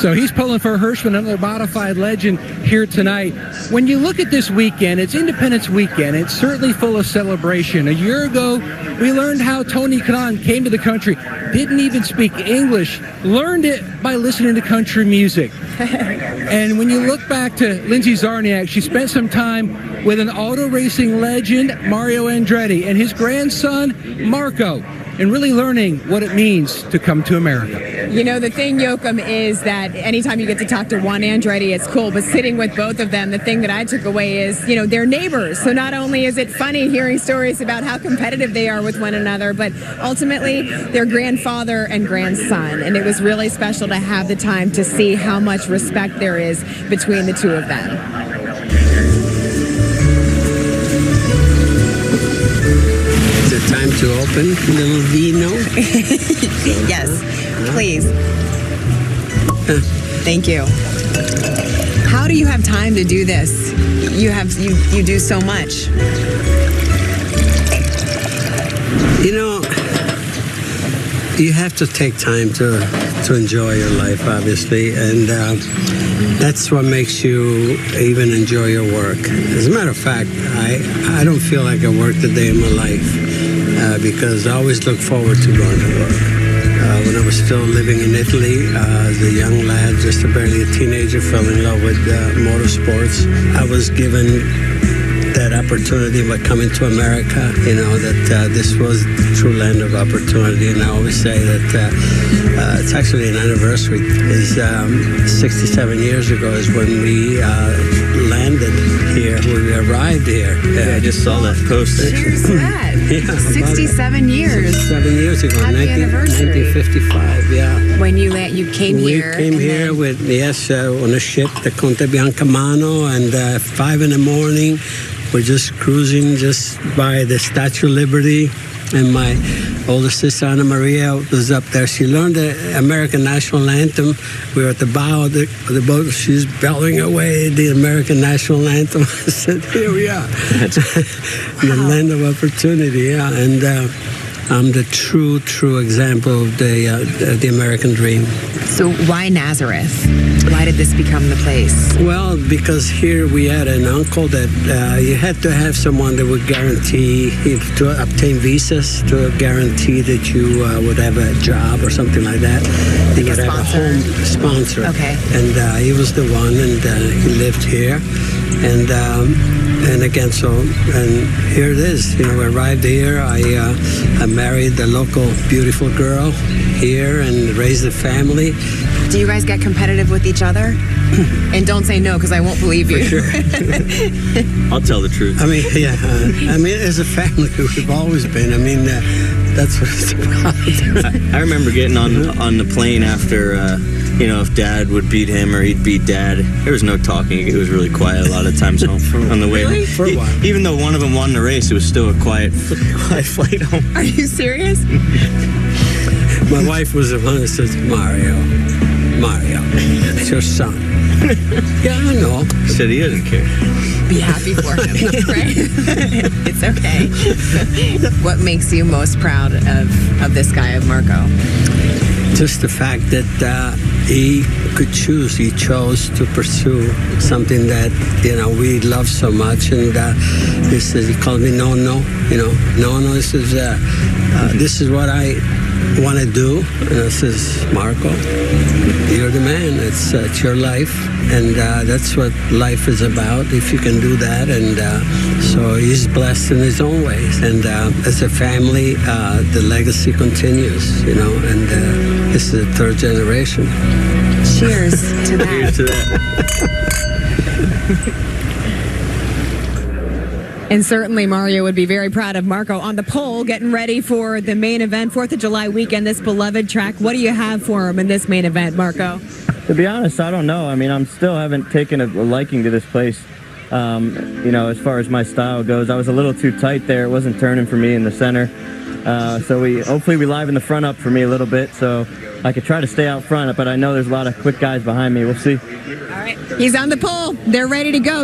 So he's pulling for Hirschman, another modified legend here tonight. When you look at this weekend, it's Independence Weekend. It's certainly full of celebration. A year ago, we learned how Tony Kanaan came to the country, didn't even speak English, learned it by listening to country music. And when you look back to Lindsay Zarniak, she spent some time with an auto racing legend, Mario Andretti, and his grandson, Marco, and really learning what it means to come to America. You know, the thing, Joachim, is that anytime you get to talk to Juan Andretti, it's cool, but sitting with both of them, the thing that I took away is, you know, they're neighbors. So not only is it funny hearing stories about how competitive they are with one another, but ultimately their grandfather and grandson. And it was really special to have the time to see how much respect there is between the two of them. Time to open a little vino. Yes, please. Thank you. How do you have time to do this? You do so much. You know, you have to take time to enjoy your life, obviously, and that's what makes you even enjoy your work. As a matter of fact, I don't feel like I worked a day in my life. Because I always look forward to going to work. When I was still living in Italy, as a young lad, just barely a teenager, fell in love with motorsports. I was given that opportunity by coming to America, you know, that this was the true land of opportunity. And I always say that it's actually an anniversary. It's 67 years ago is when we landed here, when we arrived here. Yeah, I just saw that poster. Cheers to that. Yeah, 67 years. 67 years ago, Happy anniversary. 1955, yeah. When you came here. We came here with, on a ship, the Conte Biancamano, and 5 in the morning, we're just cruising just by the Statue of Liberty, and my older sister Anna Maria was up there. She learned the American national anthem. We were at the bow of the boat. She's bellowing away the American national anthem. I said, "Here we are, the land of opportunity." Yeah, and I'm the true example of the American dream. So why Nazareth? Why did this become the place? Well, because here we had an uncle that you had to have someone that would guarantee, to obtain visas, to guarantee that you would have a job or something like that. You would have a home sponsor. Okay. And he was the one, and he lived here. And again, and here it is. You know, I arrived here. I married the local beautiful girl here and raised a family. Do you guys get competitive with each other? And don't say no, because I won't believe you. For sure. I'll tell the truth. I mean, yeah. I mean, as a family, we've always been. I mean, that's what it's about. I remember getting on the plane after, if Dad would beat him or he'd beat Dad. There was no talking. It was really quiet a lot of times home on the way Really? home. For a while. Even though one of them won the race, it was still a quiet flight home. Are you serious? My wife was the one that says, Mario, it's your son. Yeah, I know. He said he doesn't care. Be happy for him, right? It's okay. What makes you most proud of this guy, of Marco? Just the fact that he could choose. He chose to pursue something that, we love so much. And he says, he called me, no, this is what I want to do. And I says, Marco, you're the man. It's your life. And that's what life is about, if you can do that. And so he's blessed in his own ways. And as a family, the legacy continues, and this is the third generation. Cheers to that. Cheers to that. And certainly Mario would be very proud of Marco on the pole, getting ready for the main event, 4th of July weekend, this beloved track. What do you have for him in this main event, Marco? To be honest, I don't know. I mean, I'm still haven't taken a liking to this place. As far as my style goes, I was a little too tight there. It wasn't turning for me in the center. So hopefully we liven the front up for me a little bit, so I could try to stay out front, but I know there's a lot of quick guys behind me. We'll see. All right. He's on the pole. They're ready to go.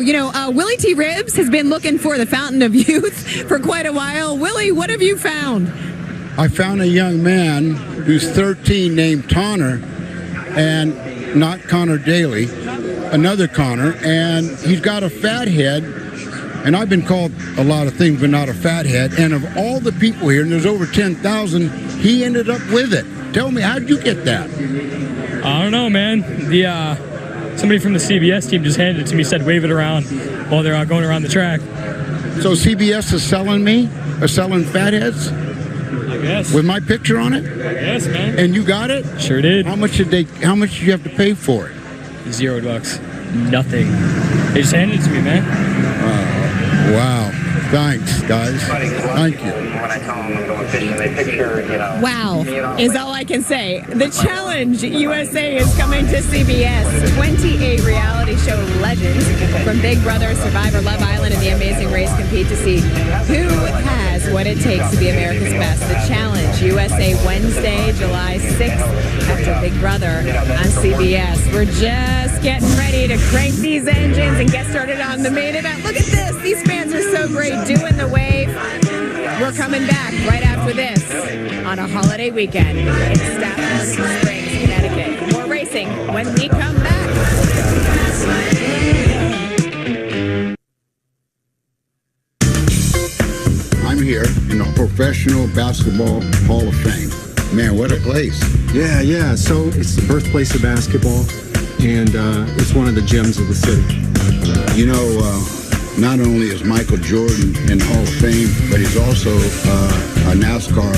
Willie T. Ribbs has been looking for the Fountain of Youth for quite a while. Willie, what have you found? I found a young man who's 13 named Tonner, and not Connor Daly, another Connor, and he's got a fat head, and I've been called a lot of things, but not a fat head, and of all the people here, and there's over 10,000, he ended up with it. Tell me, how'd you get that? I don't know, man. Somebody from the CBS team just handed it to me, said wave it around while they're going around the track. So CBS is selling me, or selling fatheads? I guess. With my picture on it? I guess, man. And you got it? Sure did. How much did you have to pay for it? $0. Nothing. They just handed it to me, man. Wow. Thanks, guys. Thank you. When I tell them I'm going fishing, they picture, Wow, is all I can say. The Challenge USA is coming to CBS. 28 reality show legends from Big Brother, Survivor, Love Island, and The Amazing Race compete to see who has what it takes to be America's best. The Challenge USA, Wednesday, July 6th, after Big Brother on CBS. We're just getting ready to crank these engines and get started on the main event. Look at this. These fans are so great, doing the wave. We're coming back right after this on a holiday weekend in Stafford Springs, Connecticut. More racing when we come back. I'm here in the Professional Basketball Hall of Fame. Man, what a place. Yeah. So it's the birthplace of basketball, and it's one of the gems of the city. Not only is Michael Jordan in the Hall of Fame, but he's also a NASCAR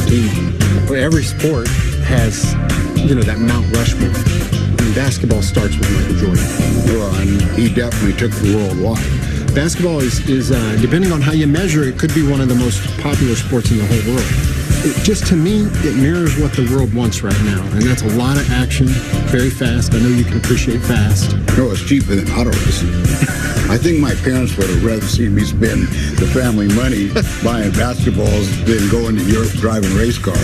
team. Well, every sport has, that Mount Rushmore. And basketball starts with Michael Jordan. Well, and he definitely took the worldwide. Basketball is depending on how you measure it, could be one of the most popular sports in the whole world. Just to me, it mirrors what the world wants right now, and that's a lot of action, very fast. I know you can appreciate fast. No, it's cheaper than auto racing. I think my parents would have rather seen me spend the family money buying basketballs than going to Europe driving race cars.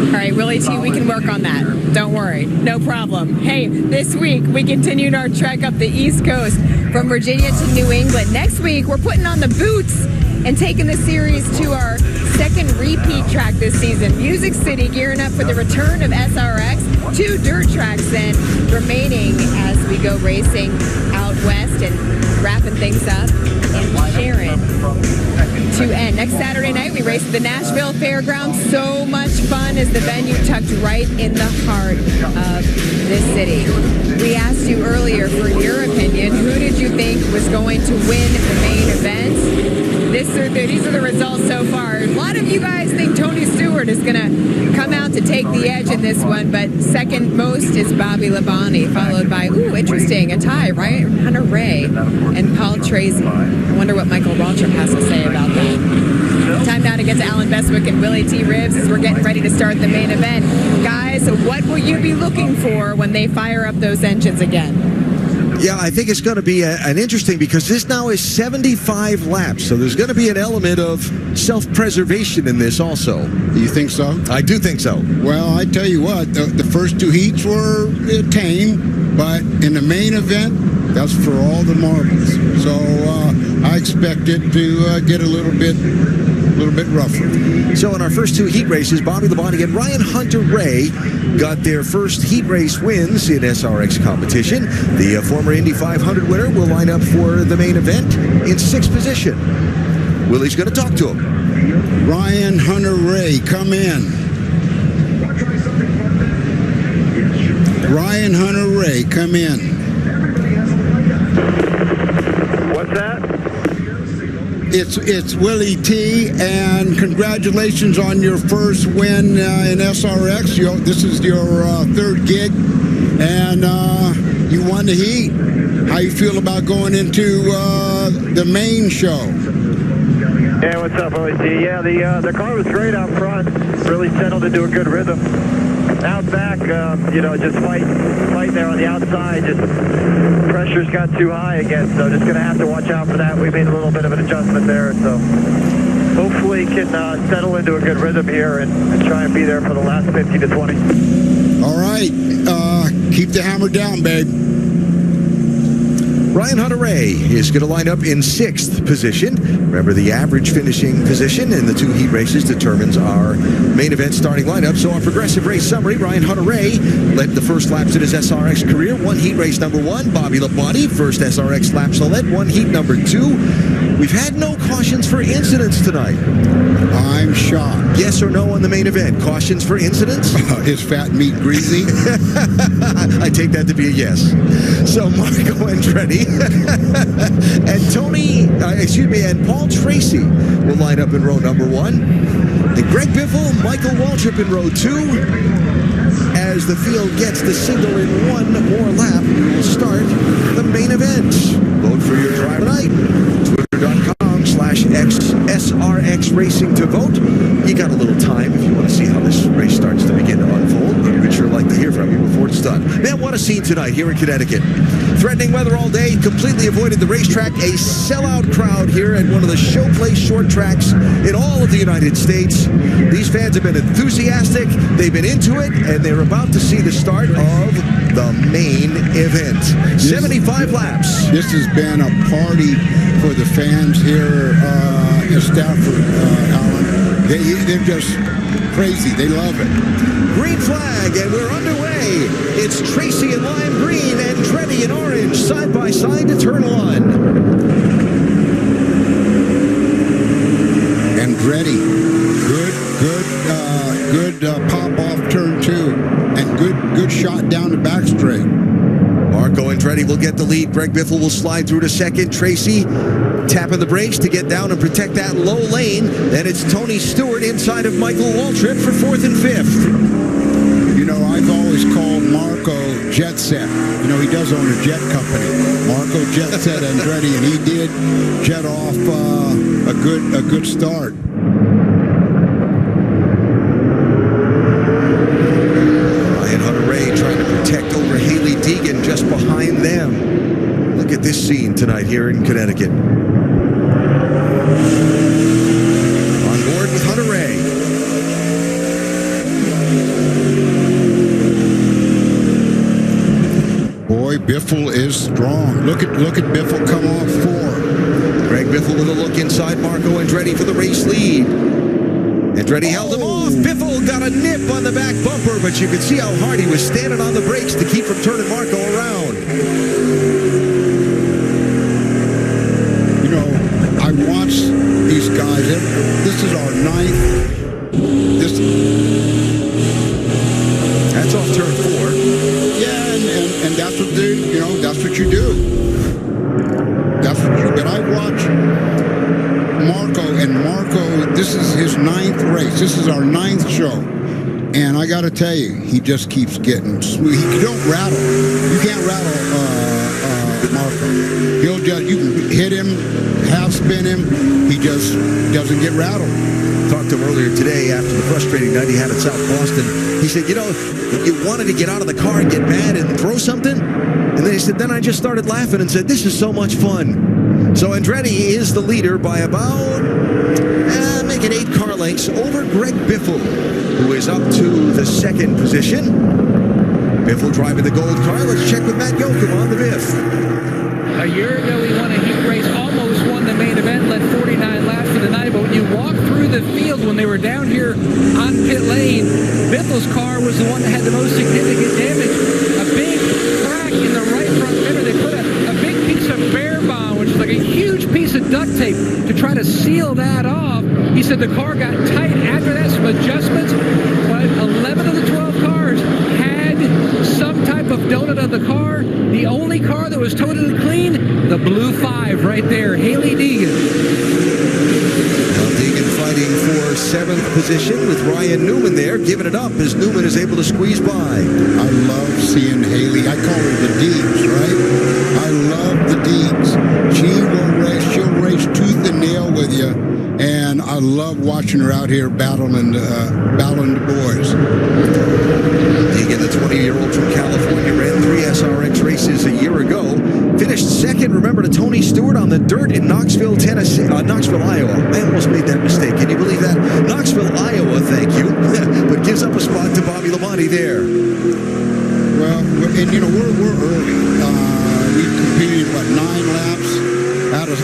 All right, Willie T, we can work on that. Don't worry. No problem. Hey, this week we continued our trek up the East Coast from Virginia to New England. Next week, we're putting on the boots and taking the series to our second repeat track this season. Music City gearing up for the return of SRX. 2 dirt tracks then remaining as we go racing out west and wrapping things up in Sharon to end. Next Saturday night, we race at the Nashville Fairgrounds. So much fun as the venue tucked right in the heart of this city. We asked you earlier for your opinion. Who did you think was going to win the main event? These are the results so far. A lot of you guys think Tony Stewart is going to come out to to take the edge in this one, but second most is Bobby Labonte, followed by, interesting, a tie, right? Hunter Ray and Paul Tracy. I wonder what Michael Waltrip has to say about that. Time now to get to Alan Bestwick and Willie T. Ribbs as we're getting ready to start the main event. Guys, what will you be looking for when they fire up those engines again? Yeah, I think it's going to be an interesting, because this now is 75 laps, so there's going to be an element of self-preservation in this also. Do you think so? I do think so. Well, I tell you what, the first two heats were tame, but in the main event, that's for all the marbles. So I expect it to get a little bit rougher. So in our first two heat races, Bobby Labonte and Ryan Hunter Ray got their first heat race wins in SRX competition. The former Indy 500 winner will line up for the main event in 6th position. Willie's going to talk to him. Ryan Hunter Ray, come in. Ryan Hunter Ray, come in. What's that? It's Willie T, and congratulations on your first win in SRX. This is your third gig, and you won the heat. How you feel about going into the main show? Yeah, what's up, Willie T? Yeah, the car was great out front. Really settled into a good rhythm. Out back, just fight there on the outside. Just pressure's got too high again, so just going to have to watch out for that. We made a little bit of an adjustment there, so hopefully can settle into a good rhythm here and try and be there for the last 15 to 20. All right. Keep the hammer down, babe. Ryan Hunter Ray is going to line up in 6th position. Remember, the average finishing position in the two heat races determines our main event starting lineup. So our progressive race summary: Ryan Hunter Ray led the first laps in his SRX career. Won heat race number 1. Bobby Labonte, first SRX laps he led. Won heat number 2. We've had no cautions for incidents tonight. I'm shocked. Yes or no on the main event? Cautions for incidents? Is fat meat greasy? I take that to be a yes. So Marco Andretti and Paul Tracy will line up in row number 1. And Greg Biffle, Michael Waltrip in row 2. As the field gets the signal in one more lap, we will start the main event. Vote for your driver tonight. Twitter.com/SRX Racing to vote. You got a little time if you want to see how this race starts to begin to unfold. We'd sure like to hear from you before it's done. Man, what a scene tonight here in Connecticut. Threatening weather all day, completely avoided the racetrack. A sellout crowd here at one of the showplace short tracks in all of the United States. These fans have been enthusiastic, they've been into it, and they're about to see the start of the main event. 75 laps. This has been a party for the fans here in Stafford, Alan. They're just crazy. They love it. Green flag, and we're underway. It's Tracy in lime green and Andretti in orange, side by side to turn 1. Andretti, good pop off turn 2, and good shot down the back straight. Marco Andretti will get the lead. Greg Biffle will slide through to second. Tracy tapping the brakes to get down and protect that low lane. Then it's Tony Stewart inside of Michael Waltrip for 4th and 5th. You know, I've always called Marco Jet Set. You know, he does own a jet company. Marco Jet Set Andretti, and he did jet off a good start. Ryan Hunter Ray trying to protect over Haley Deegan just behind them. Look at this scene tonight here in Connecticut. On board with Hunter Ray. Boy, Biffle is strong. Look at Biffle come off 4. Greg Biffle with a look inside Marco Andretti for the race lead. Andretti held him off. Biffle got a nip on the back bumper, but you could see how hard he was standing on the brakes to keep from turning Marco around. You know, I watched these guys. This is our 9th. That's off turn 4. Yeah, and that's what that's what you do. That's what you do. But I watch Marco, this is his 9th race. This is our 9th show. And I got to tell you, he just keeps getting smooth. You don't rattle. You can't rattle Marco. You can hit him, half spin him. He just doesn't get rattled. Talked to him earlier today after the frustrating night he had at South Boston. He said, you wanted to get out of the car and get mad and throw something. And then he said, then I just started laughing and said, this is so much fun. So Andretti is the leader by about, make it 8 car lengths over Greg Biffle, who is up to the 2nd position. Biffle driving the gold car. Let's check with Matt Yoakum on the Biff. A year ago, he won a heat race, almost won the main event, led 49 laps for the night. But when you walk through the field, when they were down here on pit lane, Biffle's car was the one that had the most significant damage. A big crack in the right front fender. They put a big piece of bear bond, which is like a huge piece of duct tape, to try to seal that off. He said the car got tight after that, some adjustments, but 11 of the 12 cars had some type of donut of the car. The only car that was totally clean, the blue 5 right there, Haley Deegan. Now Deegan fighting for 7th position with Ryan Newman there, giving it up as Newman is able to squeeze by. I love seeing Haley. I call her the Deegs, right? I love the Deegs. She'll race tooth and nail with you. And I love watching her out here battling the boys. Deegan, the 20-year-old from California, ran 3 SRX races a year ago. Finished 2nd, remember, to Tony Stewart on the dirt in Knoxville, Iowa. I almost made that mistake. Can you believe that? Knoxville, Iowa, thank you. But gives up a spot to Bobby Labonte there. Well, and we're early. We've competed, 9 laps? Out of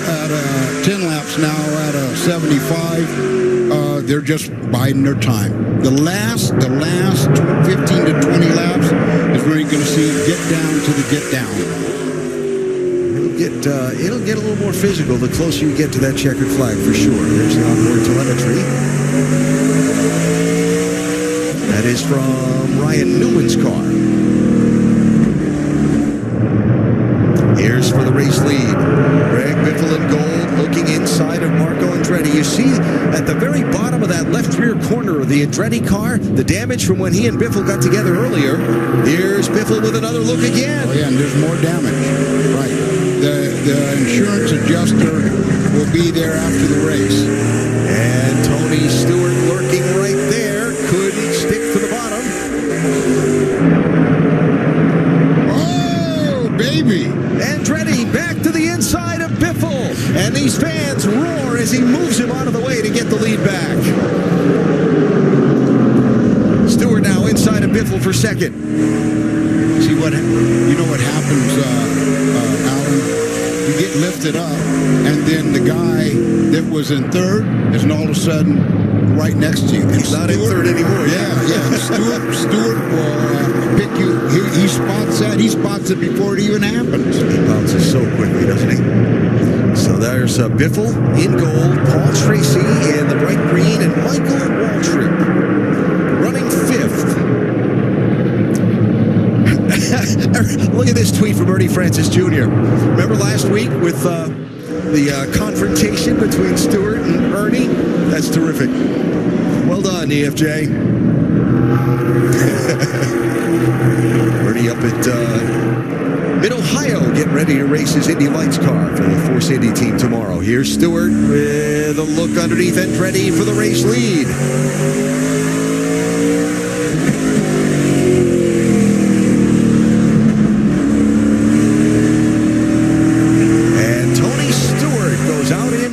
10 laps now, out of 75, they're just biding their time. The last 15 to 20 laps is where you're going to see it get down to the get down. It'll get a little more physical the closer you get to that checkered flag, for sure. There's the onboard telemetry. That is from Ryan Newman's car. Here's for the race lead. Greg Biffle in gold, looking inside of Marco Andretti. You see at the very bottom of that left rear corner of the Andretti car, the damage from when he and Biffle got together earlier. Here's Biffle with another look again. Oh, yeah, and there's more damage. Right. The insurance adjuster will be there after the race. And Tony Stewart lurking right there. Couldn't stick to the bottom. Oh, baby. Andretti back to the inside of Biffle. And these fans roar as he moves him out of the way to get the lead back. Stewart now inside of Biffle for 2nd. See what happens, Alan? You get lifted up, and then the guy that was in 3rd is all of a sudden right next to you. He's not in 3rd anymore. Yeah. Stewart will pick you. He spots that. He spots it before it even happens. He bounces so quickly, doesn't he? So there's Biffle in gold, Paul Tracy in the bright green, and Michael Waltrip running 5th. Look at this tweet from Ernie Francis Jr. Remember last week with the confrontation between Stewart and Ernie? That's terrific. Well done, EFJ. Ernie up at Mid-Ohio getting ready to race his Indy Lights car for the Force Indy team tomorrow. Here's Stewart with a look underneath and ready for the race lead.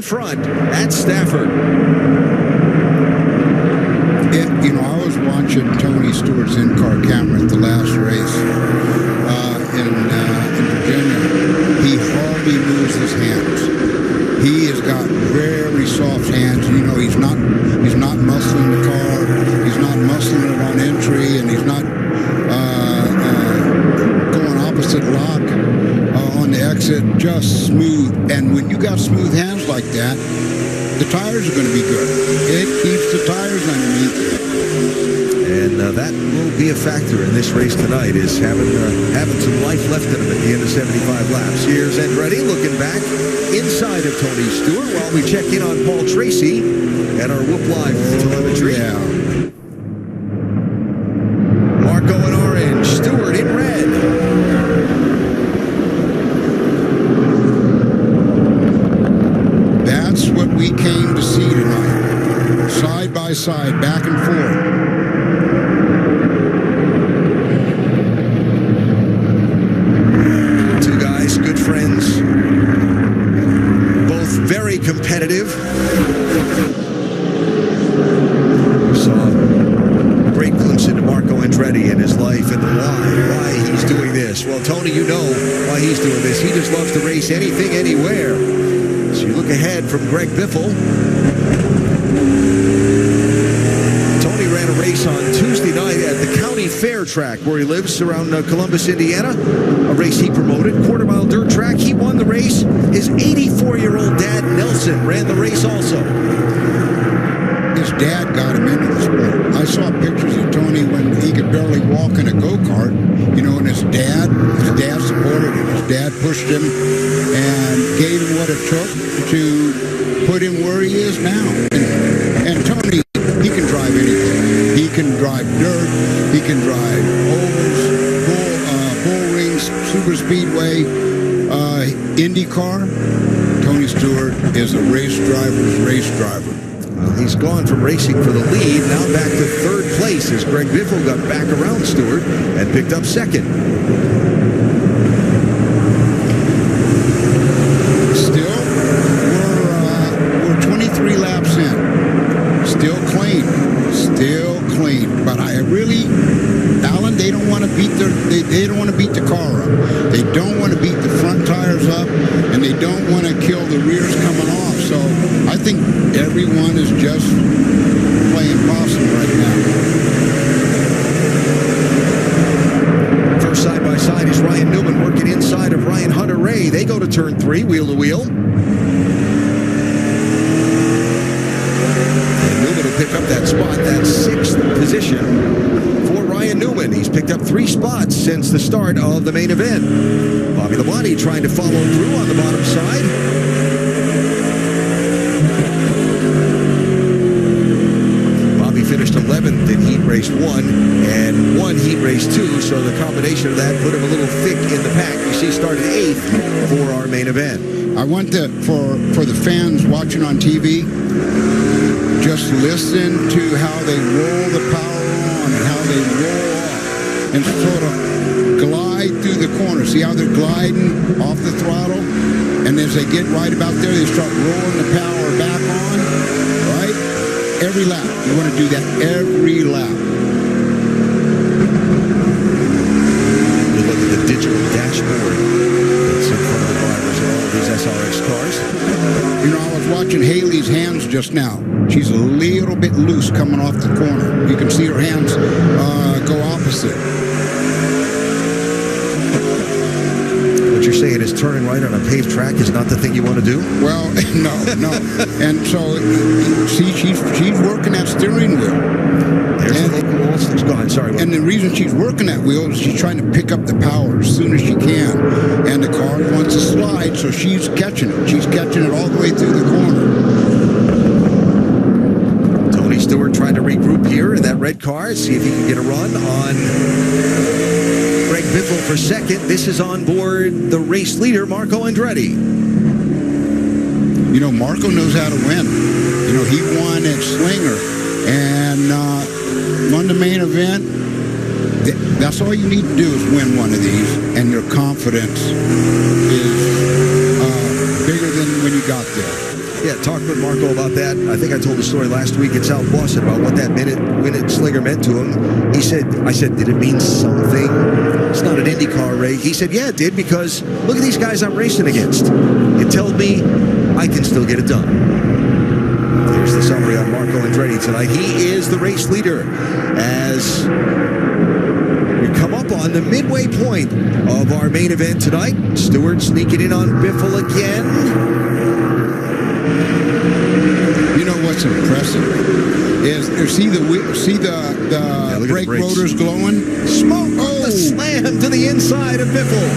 Front at Stafford. I was watching Tony Stewart's in-car camera at the last race in Virginia. He hardly moves his hands. He has got very soft hands. He's not muscling the car. He's not muscling it on entry, and he's not going opposite lock on the exit. Just smooth. And when you got smooth hands like that, the tires are going to be good. It keeps the tires underneath you. And that will be a factor in this race tonight, is having some life left in him at the end of 75 laps. Here's Andretti looking back inside of Tony Stewart while we check in on Paul Tracy and our Whoop Live telemetry. Yeah. That's what we came to see tonight. Side by side, back and forth. Two guys, good friends, both very competitive. We saw a great glimpse into Marco Andretti and his life and why he's doing this. Well, Tony, you know why he's doing this. He just loves to race anything, anywhere. So you look ahead from Greg Biffle. Tony ran a race on Tuesday night at the County Fair track where he lives around Columbus, Indiana. A race he promoted, quarter-mile dirt track. He won the race. His 84-year-old dad, Nelson, ran the race also. His dad got him into the sport. I saw pictures of Tony when he could barely walk in a go-kart, you know, and his dad supported him. His dad pushed him and gave him what it took to put him where he is now. And Tony, he can drive anything. He can drive dirt. He can drive ovals, bull rings, super speedway, IndyCar. Tony Stewart is a race driver's race driver. He's gone from racing for the lead, now back to third place as Greg Biffle got back around Stewart and picked up second. Still, we're 23 laps in. Still clean. But I really, Alan, they don't want to beat they don't want to beat the car up. They don't want to beat the front tires up, and they don't want to kill the rears coming off. So I think everyone is just playing possum right now. First side-by-side is Ryan Newman working inside of Ryan Hunter-Ray. They go to turn 3, wheel-to-wheel. And Newman will pick up that spot, that 6th position for Ryan Newman. He's picked up 3 spots since the start of the main event. Bobby Labonte trying to follow through on the bottom side. Finished 11th in heat race 1 and won heat race 2, so the combination of that put him a little thick in the pack. You see, started 8th for our main event. I want to, for the fans watching on TV, just listen to how they roll the power on and how they roll off and sort of glide through the corner. See how they're gliding off the throttle? And as they get right about there, they start rolling the power back on, right? Every lap. You want to do that every lap. You look at the digital dashboard that's in front of the drivers of all of these SRX cars. You know, I was watching Haley's hands just now. She's a little bit loose coming off the corner. You can see her hands go opposite. What you're saying is turning right on a paved track is not the thing you want to do? Well, no. And so, see, she's working that steering wheel. There's the local rules. Go ahead, sorry. And the reason she's working that wheel is she's trying to pick up the power as soon as she can. And the car wants to slide, so she's catching it. She's catching it all the way through the corner. Tony Stewart trying to regroup here in that red car, see if he can get a run on Greg Biffle for second. This is on board the race leader, Marco Andretti. You know, Marco knows how to win. You know, he won at Slinger and won the main event. That's all you need to do is win one of these, and your confidence is bigger than when you got there. Yeah, talked with Marco about that. I think I told the story last week in South Boston about what that win at Slinger meant to him. He said, I said, did it mean something? It's not an IndyCar race. He said, yeah, it did, because look at these guys I'm racing against. It told me I can still get it done. Here's the summary on Marco Andretti tonight. He is the race leader as we come up on the midway point of our main event tonight. Stewart sneaking in on Biffle again. You know what's impressive is see the brake rotors glowing. Smoke! Oh, the slam to the inside of Biffle.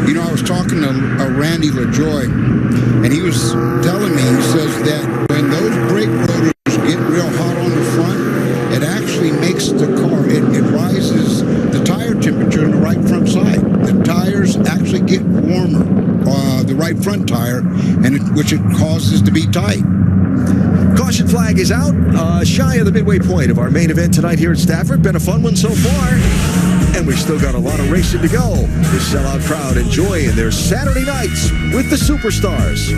You know, I was talking to Randy LaJoy, and he was telling me, he says that when those brake rotors get real hot on the front, it actually makes the car, it rises the tire temperature in the right front side. The tires actually right front tire, which it causes to be tight. Caution flag is out, shy of the midway point of our main event tonight here at Stafford. Been a fun one so far, and we've still got a lot of racing to go. The sellout crowd enjoying their Saturday nights with the superstars.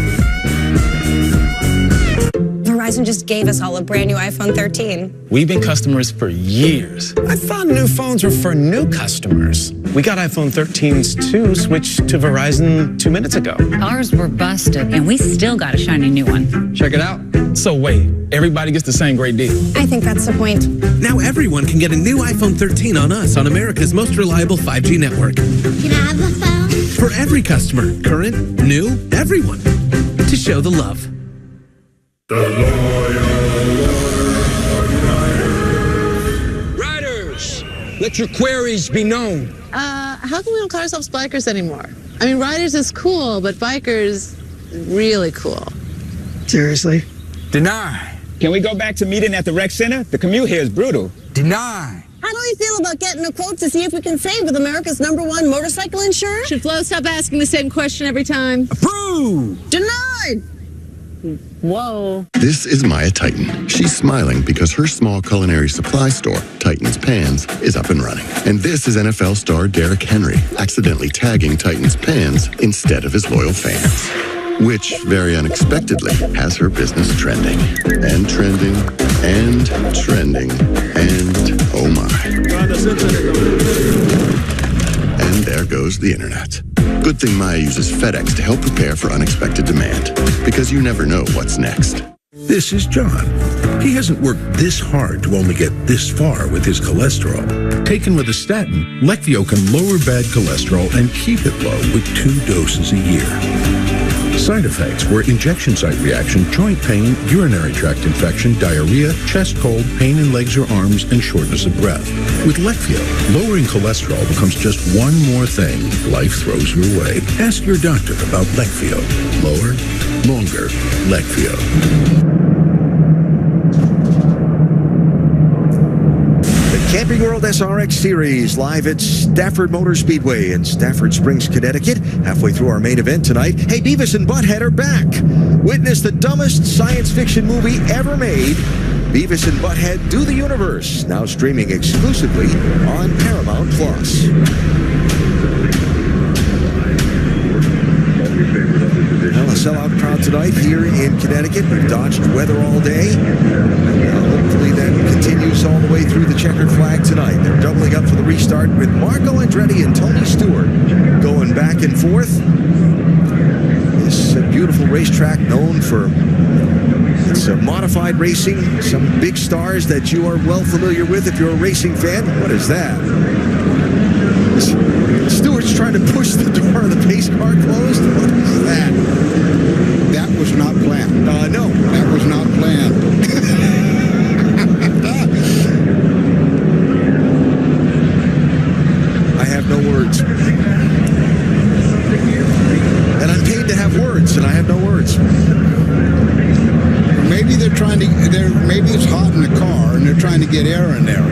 Verizon just gave us all a brand new iPhone 13. We've been customers for years. I thought new phones were for new customers. We got iPhone 13s too, switched to Verizon 2 minutes ago. Ours were busted, and we still got a shiny new one. Check it out. So wait, everybody gets the same great deal. I think that's the point. Now everyone can get a new iPhone 13 on us on America's most reliable 5G network. Can I have a phone? For every customer, current, new, everyone, to show the love. Riders, let your queries be known. How come we don't call ourselves bikers anymore? I mean, riders is cool, but bikers, really cool. Seriously? Deny. Can we go back to meeting at the rec center? The commute here is brutal. Deny. How do you feel about getting a quote to see if we can save with America's #1 motorcycle insurer? Should Flo stop asking the same question every time? Approved. Denied. Whoa. This is Maya Titan. She's smiling because her small culinary supply store, Titan's Pans, is up and running. And this is NFL star Derrick Henry, accidentally tagging Titan's Pans instead of his loyal fans. Which, very unexpectedly, has her business trending. And trending, and trending, and oh my. And there goes the internet. Good thing Maya uses FedEx to help prepare for unexpected demand, because you never know what's next. This is John. He hasn't worked this hard to only get this far with his cholesterol. Taken with a statin, Leqvio can lower bad cholesterol and keep it low with 2 doses a year. Side effects were injection site reaction, joint pain, urinary tract infection, diarrhea, chest cold, pain in legs or arms, and shortness of breath. With Leqvio, lowering cholesterol becomes just one more thing life throws your way. Ask your doctor about Leqvio. Lower, longer, Leqvio. Camping World SRX Series live at Stafford Motor Speedway in Stafford Springs, Connecticut. Halfway through our main event tonight. Hey, Beavis and Butthead are back. Witness the dumbest science fiction movie ever made. Beavis and Butthead Do the Universe. Now streaming exclusively on Paramount+. Well, a sellout crowd tonight here in Connecticut. We've dodged weather all day. Hopefully that continues all the way through the checkered flag tonight. They're doubling up for the restart with Marco Andretti and Tony Stewart going back and forth. This beautiful racetrack known for its modified racing. Some big stars that you are well familiar with if you're a racing fan. What is that? Stewart's trying to push the door of the pace car closed. What is that? That was not planned. No. That was not planned. I have no words. And I'm paid to have words, and I have no words. Maybe maybe it's hot in the car, and they're trying to get air in there.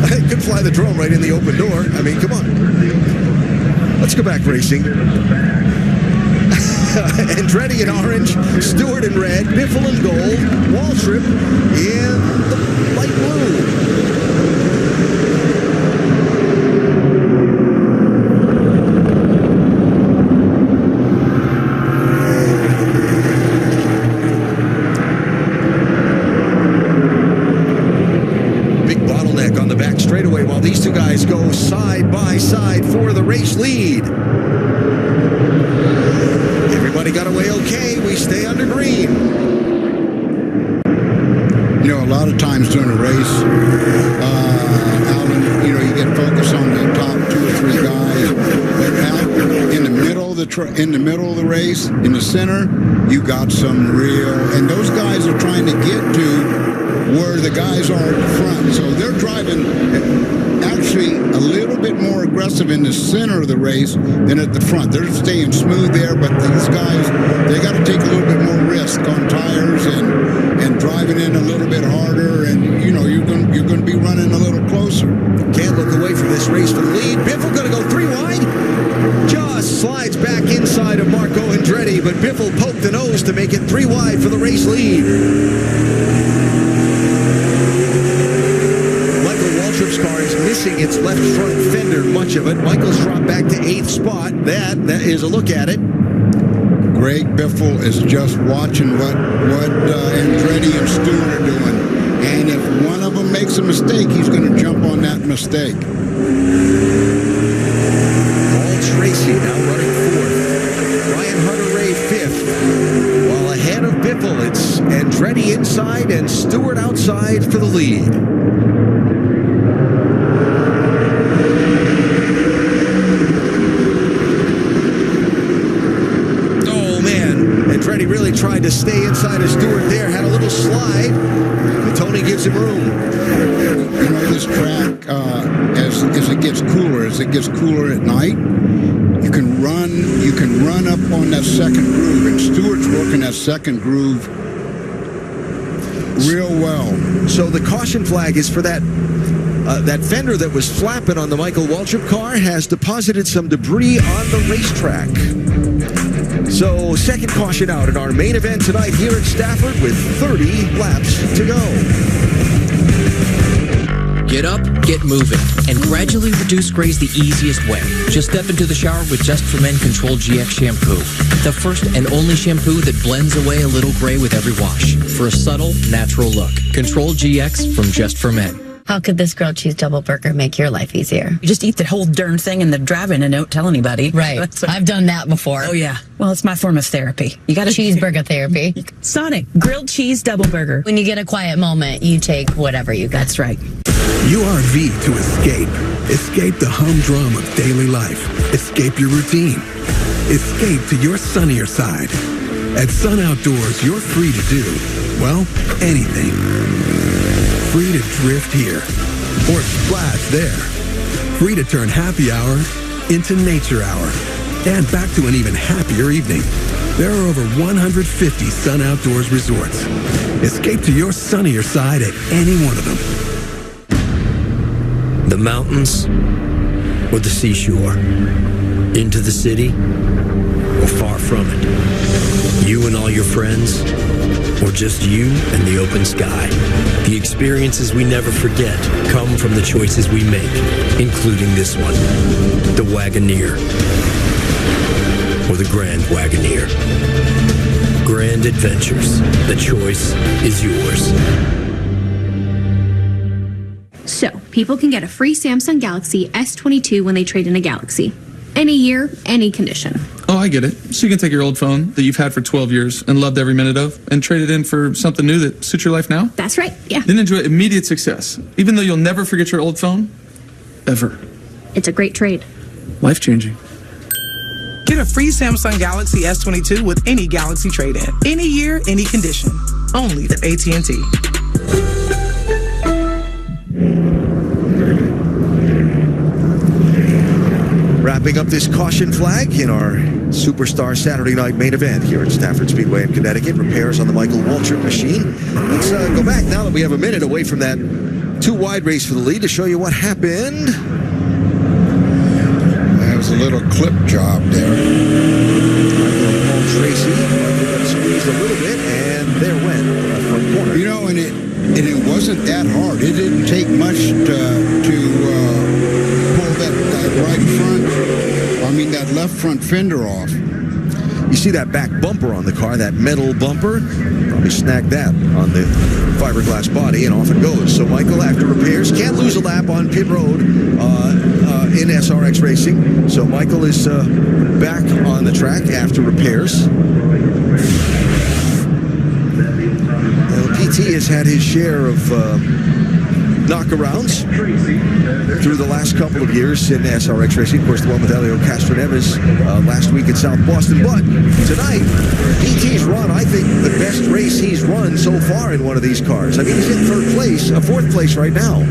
I could fly the drone right in the open door. I mean, come on. Let's go back racing. Andretti in orange, Stewart in red, Biffle in gold, Waltrip in the light blue. Straightaway while these two guys go side by side for the race lead. Everybody got away okay. We stay under green. You know, a lot of times during a race, Alan, you get focused on the top 2 or 3 guys, but out in the middle of the race, in the center, you got some real, and those guys are trying to get to where the guys are at the front. So they're driving actually a little bit more aggressive in the center of the race than at the front. They're staying smooth there, but these guys, they got to take a little bit more risk on tires and driving in a little bit harder, and you're going to be running a little closer. Can't look away from this race for the lead. Biffle going to go 3 wide. Just slides back inside of Marco and but Biffle poked the nose to make it 3 wide for the race lead. Michael Waltrip's car is missing its left front fender, much of it. Michael's dropped back to 8th spot. That is a look at it. Greg Biffle is just watching what Andretti and Stewart are doing. And if one of them makes a mistake, he's going to jump on that mistake. Paul Tracy now running 4th. Ryan Hunter-Ray 5th. While ahead of Biffle, it's Andretti inside and Stewart outside for the lead. Andretti really tried to stay inside of Stewart there, had a little slide, but Tony gives him room. You know, this track, as it gets cooler at night, you can run up on that second groove, and Stewart's working that second groove real well. So the caution flag is for that fender that was flapping on the Michael Waltrip car has deposited some debris on the racetrack. So, second caution out in our main event tonight here at Stafford with 30 laps to go. Get up, get moving, and gradually reduce grays the easiest way. Just step into the shower with Just for Men Control GX shampoo. The first and only shampoo that blends away a little gray with every wash for a subtle, natural look. Control GX from Just for Men. How could this grilled cheese double burger make your life easier? You just eat the whole darn thing in the drive-in and don't tell anybody. Right. I've done that before. Oh, yeah. Well, it's my form of therapy. You got cheeseburger therapy. Sonic grilled cheese double burger. When you get a quiet moment, you take whatever you got. That's right. URV to escape. Escape the humdrum of daily life. Escape your routine. Escape to your sunnier side. At Sun Outdoors, you're free to do, well, anything. Free to drift here or splash there. Free to turn happy hour into nature hour and back to an even happier evening. There are over 150 Sun Outdoors resorts. Escape to your sunnier side at any one of them. The mountains or the seashore? Into the city or far from it? You and all your friends? Or just you and the open sky? The experiences we never forget come from the choices we make, including this one, the Wagoneer, or the Grand Wagoneer. Grand Adventures. The choice is yours. So, people can get a free Samsung Galaxy S22 when they trade in a Galaxy. Any year, any condition. Oh, I get it. So you can take your old phone that you've had for 12 years and loved every minute of and trade it in for something new that suits your life now? That's right, yeah. Then enjoy immediate success, even though you'll never forget your old phone, ever. It's a great trade. Life-changing. Get a free Samsung Galaxy S22 with any Galaxy trade-in. Any year, any condition. Only at AT&T. Wrapping up this caution flag in our Superstar Saturday night main event here at Stafford Speedway in Connecticut. Repairs on the Michael Waltrip machine. Let's go back now that we have a minute away from that 2-wide race for the lead to show you what happened. That was a little clip job there. Paul Tracy squeezed a little bit, and there went the front corner. You know, and it wasn't that hard. It didn't take much to pull that right front, that left front fender off. You see that back bumper on the car, that metal bumper? Probably snagged that on the fiberglass body, and off it goes. So Michael, after repairs, can't lose a lap on pit road in SRX Racing. So Michael is back on the track after repairs. PT has had his share of knockarounds through the last couple of years in SRX Racing. Of course, the one with Elio Castroneves last week at South Boston. But tonight, PT's run, I think, the best race he's run so far in one of these cars. I mean, he's in fourth place right now.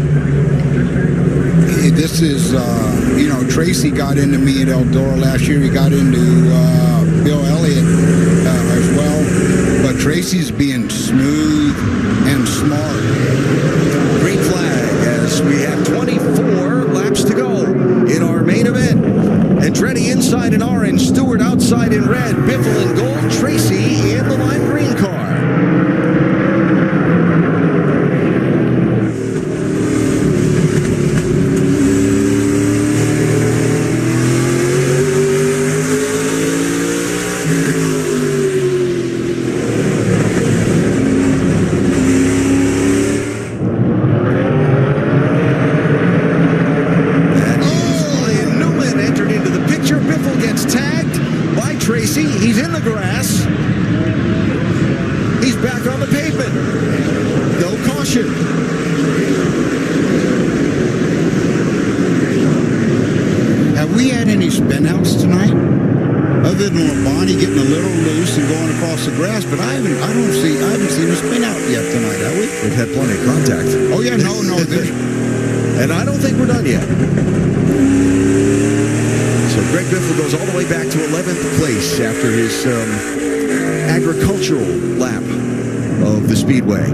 This is, Tracy got into me at Eldora last year. He got into Bill Elliott as well. But Tracy's being smooth and smart. Green flag as we have 24 laps to go in our main event. Andretti inside in orange, Stewart outside in red, Biffle in gold, Tracy in the lime green car. Tracy, he's in the grass. He's back on the pavement. No caution. Have we had any spinouts tonight? Other than Labonte getting a little loose and going across the grass, but I haven't seen a spin out yet tonight, have we? We've had plenty of contact. Oh yeah, no. And I don't think we're done yet. So Greg Biffle goes all the way back to 11th place after his agricultural lap of the Speedway.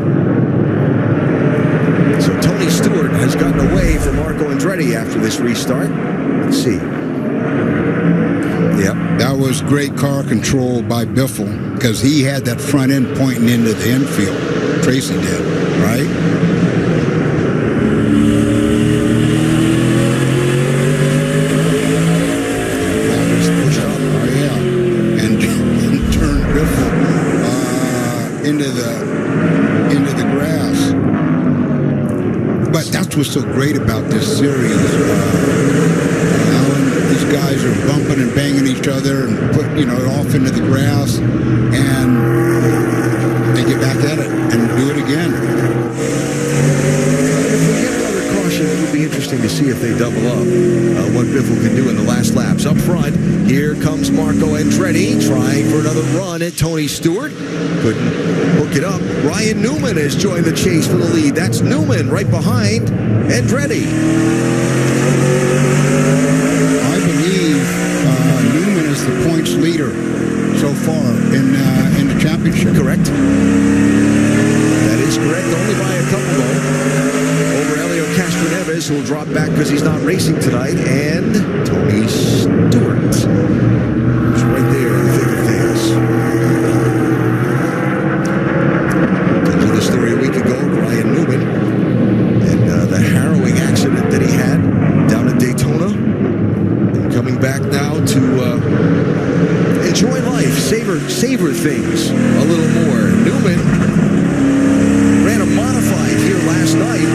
So Tony Stewart has gotten away from Marco Andretti after this restart. Let's see. Yep. That was great car control by Biffle because he had that front end pointing into the infield. Tracy did, right? into the grass. But that's what's so great about this series. Alan, these guys are bumping and banging each other and put off into the grass, and they get back at it and do it again. If we get another caution, it would be interesting to see if they double up what Biffle can do in the last laps. Up front, here comes Marco Andretti trying for another run at Tony Stewart. Couldn't hook it up. Ryan Newman has joined the chase for the lead. That's Newman right behind Andretti. I believe Newman is the points leader so far in the championship. Correct. That is correct. Only by a couple, though. Over Elio Castroneves, who will drop back because he's not racing tonight, and Tony Stewart. He's right there in the thick of things. Told you the story a week ago of Ryan Newman and the harrowing accident that he had down at Daytona. And coming back now to enjoy life, savor things a little more. Newman ran a modified here last night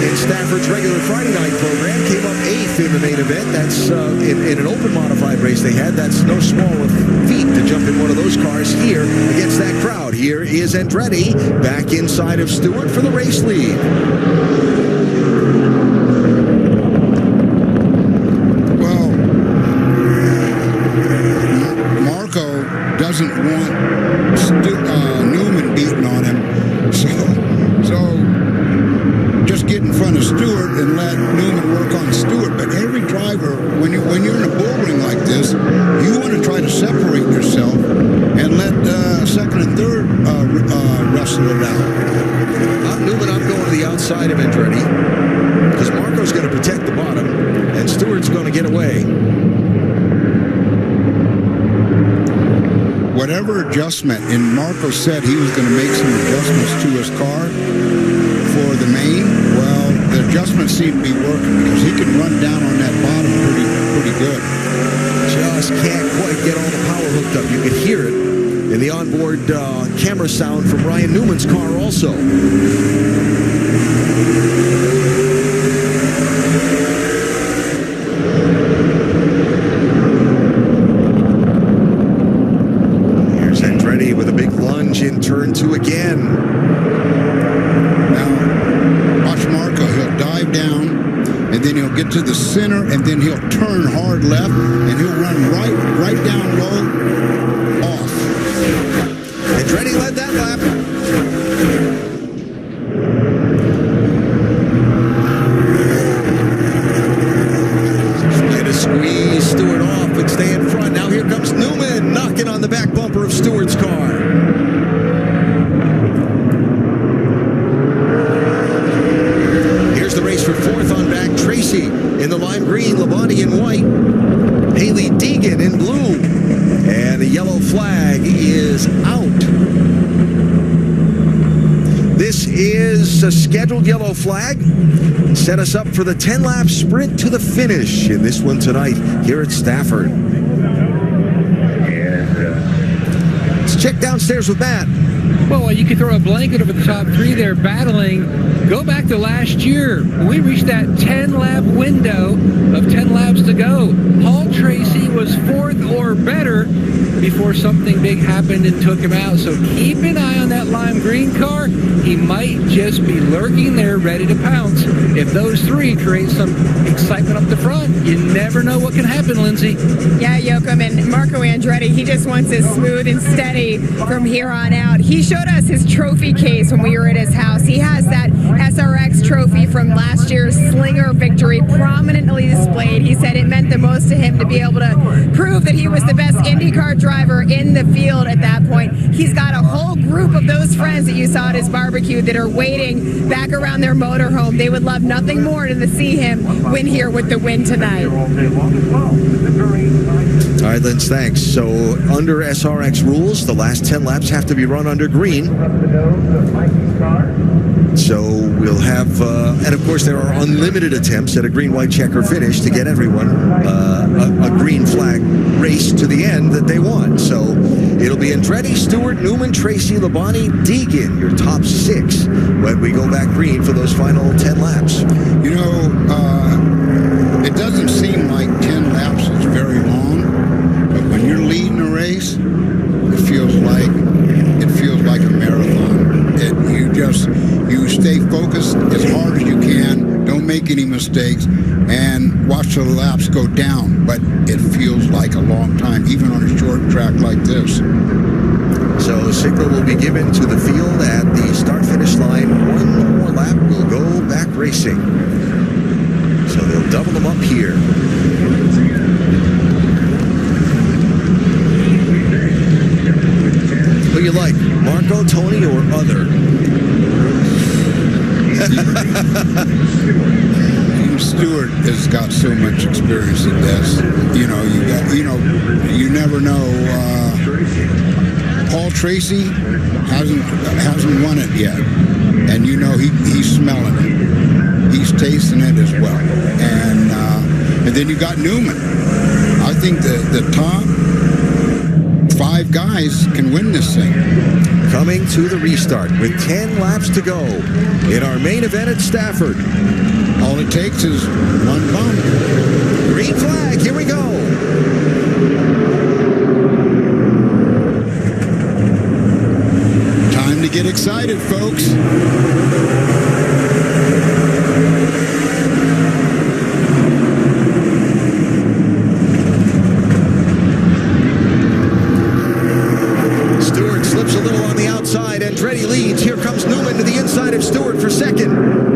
in Stafford's regular Friday night program. Came up 8th in the main event. That's in an open modified race they had. That's no small feat to jump in one of those cars here against that crowd. Here is Andretti back inside of Stewart for the race lead. Well, Marco doesn't want Newman beating on him, so just get in front of Stewart and let Newman work on Stewart. But every driver, when you're in a bull ring like this, you want to try to separate yourself and let second and third wrestle it out. Newman, I'm going to the outside of Andretti because Marco's going to protect the bottom and Stewart's going to get away. Whatever adjustment, and Marco said he was going to make some adjustments to his car for the main. Well, the adjustments seem to be working because he can run down on that bottom pretty good. Just can't quite get all the power hooked up. You can hear it in the onboard camera sound from Ryan Newman's car also. Here's Andretti with a big lunge in turn 2 again. Now, watch Marco. He'll dive down, and then he'll get to the center, and then he'll turn hard left, and he'll run right down low, off. Andretti led that lap. Trying to squeeze Stewart off and stay in front. Now here comes Newman knocking on the back bumper of Stewart's car. Here's the race for 4th on back. Tracy in the lime green, Labonte in white, Haley Deegan in blue. And And the yellow flag is out. This is a scheduled yellow flag. Set us up for the 10-lap sprint to the finish in this one tonight here at Stafford. Let's check downstairs with Matt. Well, you could throw a blanket over the top three there battling. Go back to last year. We reached that 10-lap window of 10 laps to go. Paul Tracy was fourth or better before something big happened and took him out. So keep an eye on that lime green car. He might just be lurking there ready to pounce. If those three create some excitement up the front, you never know what can happen, Lindsay. Yeah, Joachim, and Marco Andretti, he just wants it smooth and steady from here on out. He showed us his trophy case when we were at his house. He has that SRX trophy from last year's Slinger victory prominently displayed. He said it meant the most to him to be able to prove that he was the best IndyCar driver in the field at that point. He's got a whole group of those friends that you saw at his barbecue that are waiting back around their motorhome. They would love nothing more than to see him win here with the win tonight. All right, Linz, thanks. So under SRX rules, the last 10 laps have to be run under green. So we'll have, and of course there are unlimited attempts at a green-white checker finish to get everyone a green flag race to the end that they want. So it'll be Andretti, Stewart, Newman, Tracy, Labonte, Deegan, your top 6 when we go back green for those final 10 laps. You know, it doesn't seem like 10 laps is very long, but when you're leading a race, it feels like a marathon. You stay focused as hard as you can, don't make any mistakes, and watch the laps go down, but it feels like a long time, even on a short track like this. So the signal will be given to the field at the start-finish line. One more lap will go back racing. So they'll double them up here. Who you like, Marco, Tony, or other? Stewart has got so much experience in this. You never know. Paul Tracy hasn't won it yet, and he's smelling it. He's tasting it as well, and then you got Newman. I think the top 5 guys can win this thing. Coming to the restart with 10 laps to go in our main event at Stafford. All it takes is one bump. Green flag, here we go. Time to get excited, folks. Stewart slips a little on the outside. Andretti leads. Here comes Newman to the inside of Stewart for second.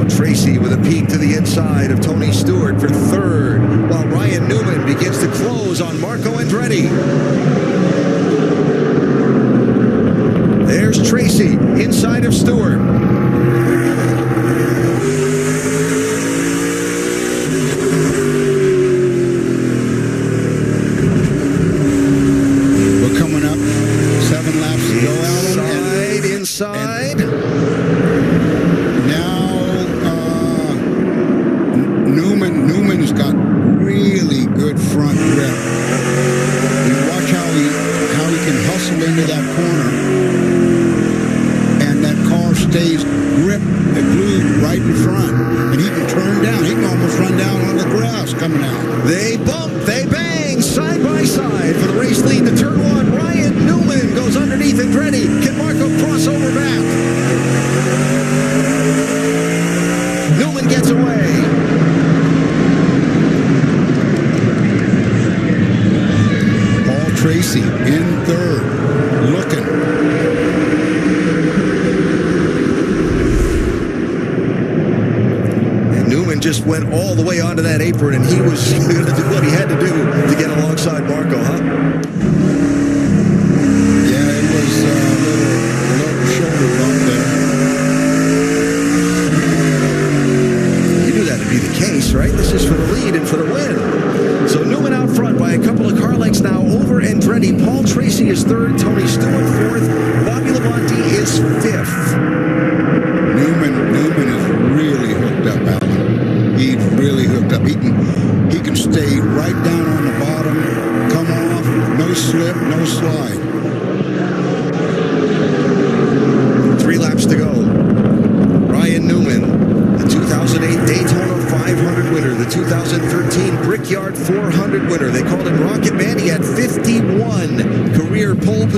Tracy with a peek to the inside of Tony Stewart for third, while Ryan Newman begins to close on Marco Andretti. There's Tracy inside of Stewart. We're coming up 7 laps to go out. Inside. Newman's got really good front grip. You watch how he can hustle into that corner, and that car stays glued right in front, and he can turn down. He can almost run down on the grass coming out. They bump, they bang, side by side for the race lead to turn 1. Ryan Newman goes underneath Andretti. Can Marco cross over back? Newman gets away. Tracy in third, looking. And Newman just went all the way onto that apron, and he was going to do what he had to do to get alongside Marco, huh? Yeah, it was a little short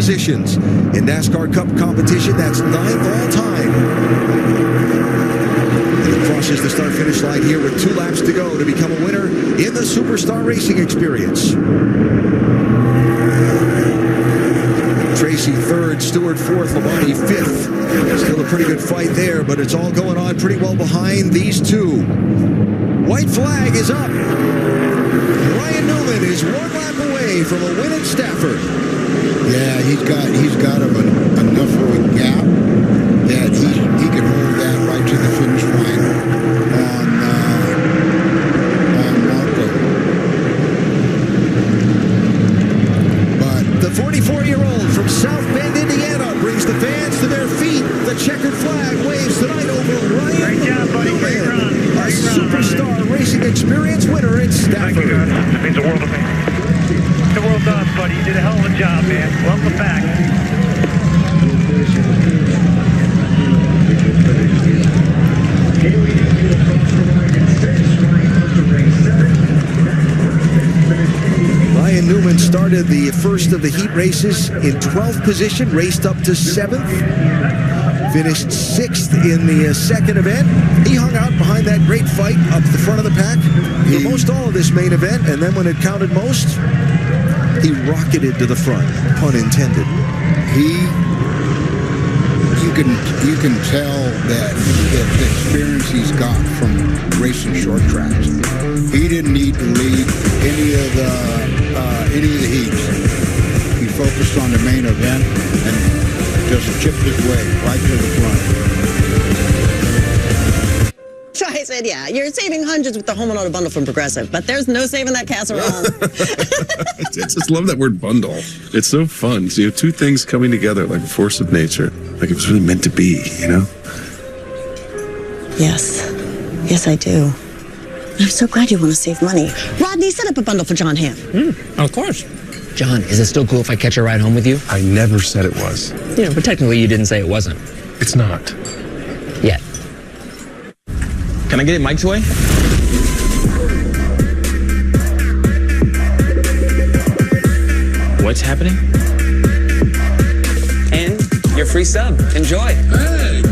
positions. In NASCAR Cup competition, that's 9th all time. And he crosses the start-finish line here with 2 laps to go to become a winner in the Superstar Racing Experience. Tracy 3rd, Stewart 4th, Labonte 5th. Still a pretty good fight there, but it's all going on pretty well behind these two. White flag is up. Ryan Newman is 1 lap away from a win at Stafford. Yeah, he's got enough of a gap that he can hold that right to the finish line on Marco. But the 44-year-old from South Bend, Indiana, brings the fans to their feet. The checkered flag waves tonight over Ryan. Great job, buddy. Great run. A Superstar Racing Experience winner at Stafford. Thank you, guys. It means the world to me. The world does, buddy. You did a hell of a job, man. Welcome back. Ryan Newman started the first of the heat races in 12th position, raced up to 7th, finished 6th in the second event. He hung out behind that great fight up the front of the pack for most all of this main event, and then when it counted most, he rocketed to the front, pun intended. You can tell that the experience he's got from racing short tracks. He didn't need to lead any of the heats. He focused on the main event and just chipped his way right to the front. So I said, yeah, you're saving hundreds with the home and auto bundle from Progressive, but there's no saving that casserole. I just love that word bundle. It's so fun. So you have two things coming together like a force of nature. Like it was really meant to be, you know? Yes. Yes, I do. I'm so glad you want to save money. Rodney, set up a bundle for John Hamm. Of course. John, is it still cool if I catch a ride home with you? I never said it was. Yeah, but technically you didn't say it wasn't. It's not. Yet. Can I get it Mike's way? What's happening? And your free sub. Enjoy. Hey!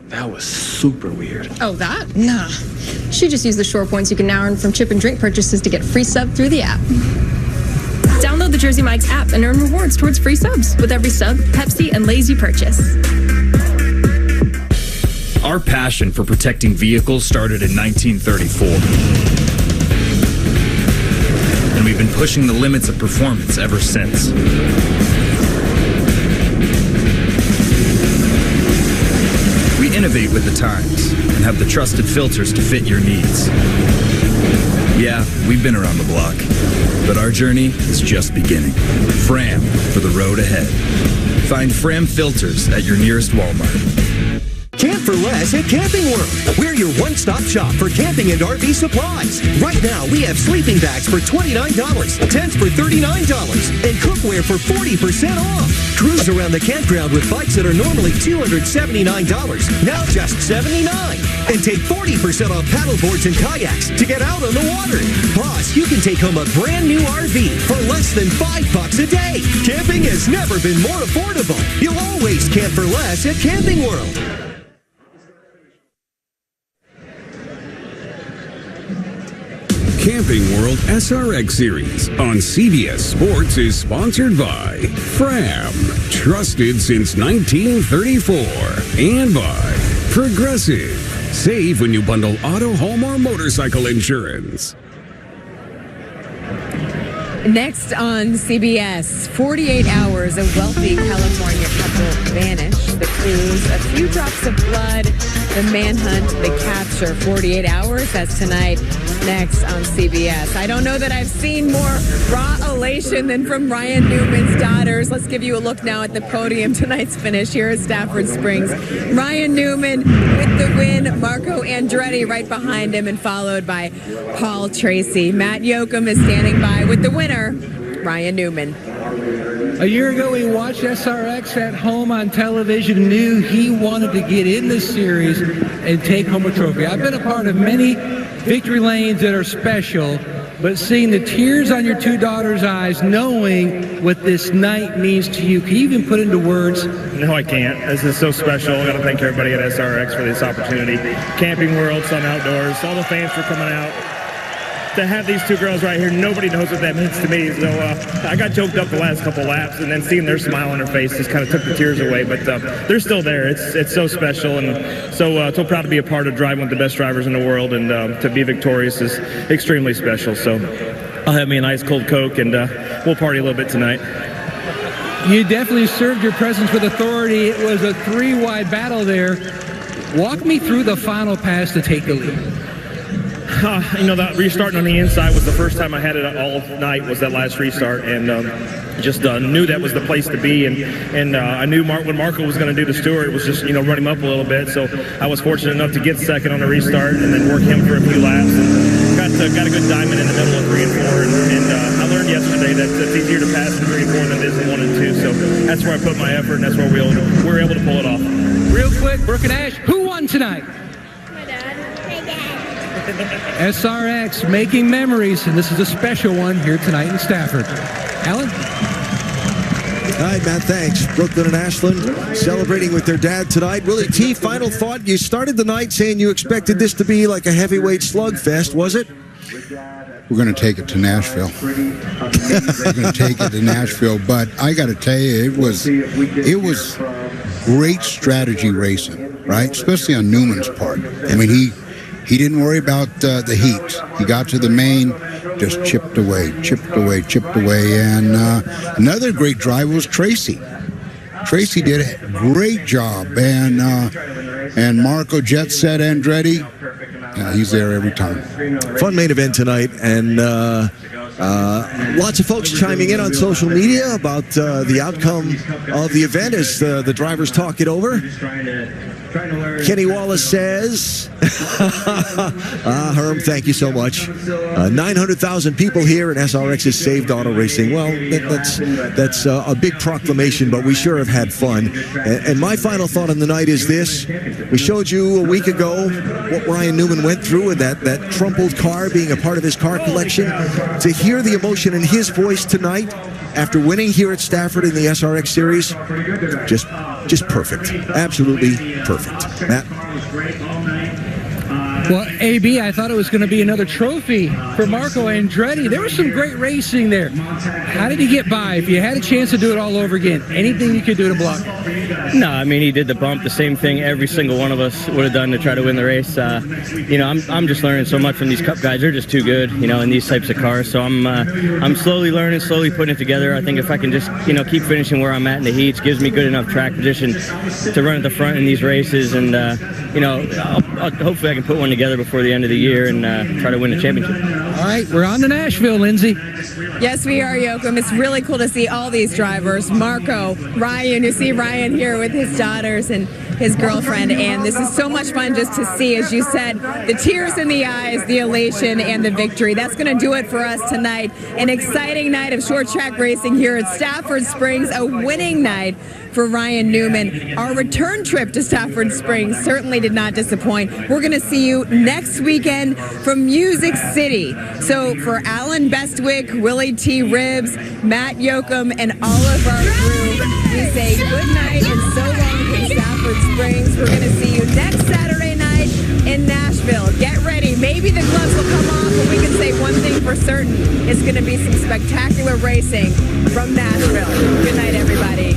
That was super weird. Oh, that? Nah. She just used the shore points you can now earn from chip and drink purchases to get free sub through the app. Download the Jersey Mike's app and earn rewards towards free subs with every sub, Pepsi, and Lay's you purchase. Our passion for protecting vehicles started in 1934. And we've been pushing the limits of performance ever since. We innovate with the times and have the trusted filters to fit your needs. Yeah, we've been around the block, but our journey is just beginning. Fram for the road ahead. Find Fram filters at your nearest Walmart. Camp for less at Camping World. We're your one-stop shop for camping and RV supplies. Right now, we have sleeping bags for $29, tents for $39, and cookware for 40% off. Cruise around the campground with bikes that are normally $279, now just $79. And take 40% off paddleboards and kayaks to get out on the water. Plus, you can take home a brand new RV for less than $5 a day. Camping has never been more affordable. You'll always camp for less at Camping World. Camping World SRX Series on CBS Sports is sponsored by Fram, trusted since 1934, and by Progressive. Save when you bundle auto, home, or motorcycle insurance. Next on CBS, 48 hours, a wealthy California couple vanished. The clues, a few drops of blood, the manhunt, the capture. 48 hours, that's tonight, next on CBS. I don't know that I've seen more raw elation than from Ryan Newman's daughters. Let's give you a look now at the podium. Tonight's finish here at Stafford Springs. Ryan Newman with the win, Marco Andretti right behind him, and followed by Paul Tracy. Matt Yoakum is standing by with the winner, Ryan Newman. A year ago, we watched SRX at home on television, knew he wanted to get in the series and take home a trophy. I've been a part of many victory lanes that are special, but seeing the tears on your two daughters' eyes, knowing what this night means to you, can you even put into words? No, I can't. This is so special. I got to thank everybody at SRX for this opportunity. Camping World, Sun Outdoors, all the fans for coming out. To have these two girls right here, nobody knows what that means to me. So I got choked up the last couple laps, and then seeing their smile on their face just kind of took the tears away. But they're still there. It's so special, and so proud to be a part of driving with the best drivers in the world, and to be victorious is extremely special. So I'll have me a nice cold Coke, and we'll party a little bit tonight. You definitely served your presence with authority. It was a 3-wide battle there. Walk me through the final pass to take the lead. That restarting on the inside was the first time I had it all night, was that last restart, and just knew that was the place to be, and I knew when Marco was going to do the Stewart, it was just run him up a little bit. So I was fortunate enough to get second on the restart and then work him for a few laps, and got a good diamond in the middle of 3 and 4, and I learned yesterday that it's easier to pass in 3 and 4 than it is in 1 and 2. So that's where I put my effort, and that's where we were able to pull it off. Real quick, Brooke and Ash, who won tonight? SRX making memories, and this is a special one here tonight in Stafford. Alan? All right, Matt, thanks. Brooklyn and Ashland celebrating with their dad tonight. Willie T, final thought. You started the night saying you expected this to be like a heavyweight slugfest, was it? We're going to take it to Nashville. We're going to take it to Nashville, but I got to tell you, it was great strategy racing, right? Especially on Newman's part. I mean, he didn't worry about the heat. He got to the main, just chipped away. And another great driver was Tracy. Tracy did a great job. And Marco Jet Set Andretti, he's there every time. Fun main event tonight. And lots of folks chiming in on social media about the outcome of the event as the drivers talk it over. Kenny Wallace says, Herm, thank you so much. 900,000 people here, and SRX has saved auto racing. Well, that's a big proclamation, but we sure have had fun. And my final thought on the night is this. We showed you a week ago what Ryan Newman went through with that trumpled car being a part of his car collection. To hear the emotion in his voice tonight after winning here at Stafford in the SRX Series, just perfect. Absolutely perfect. Matt? Well, AB, I thought it was going to be another trophy for Marco Andretti. There was some great racing there. How did he get by? If you had a chance to do it all over again, anything you could do to block? No, I mean, he did the bump, the same thing every single one of us would have done to try to win the race. I'm just learning so much from these Cup guys. They're just too good, in these types of cars. So I'm slowly learning, slowly putting it together. I think if I can just, keep finishing where I'm at in the heats, gives me good enough track position to run at the front in these races. And, hopefully I can put one together before the end of the year and try to win the championship. All right, we're on to Nashville, Lindsay. Yes, we are, Joachim. It's really cool to see all these drivers. Marco, Ryan, you see Ryan here with his daughters and his girlfriend, and this is so much fun just to see, as you said, the tears in the eyes, the elation, and the victory. That's going to do it for us tonight. An exciting night of short track racing here at Stafford Springs, a winning night for Ryan Newman. Our return trip to Stafford Springs certainly did not disappoint. We're going to see you next weekend from Music City. So for Alan Bestwick, Willie T. Ribbs, Matt Yoakum, and all of our crew, we say good night and so long from Stafford Springs. We're going to see you next Saturday night in Nashville. Get ready. Maybe the gloves will come off, but we can say one thing for certain. It's going to be some spectacular racing from Nashville. Good night, everybody.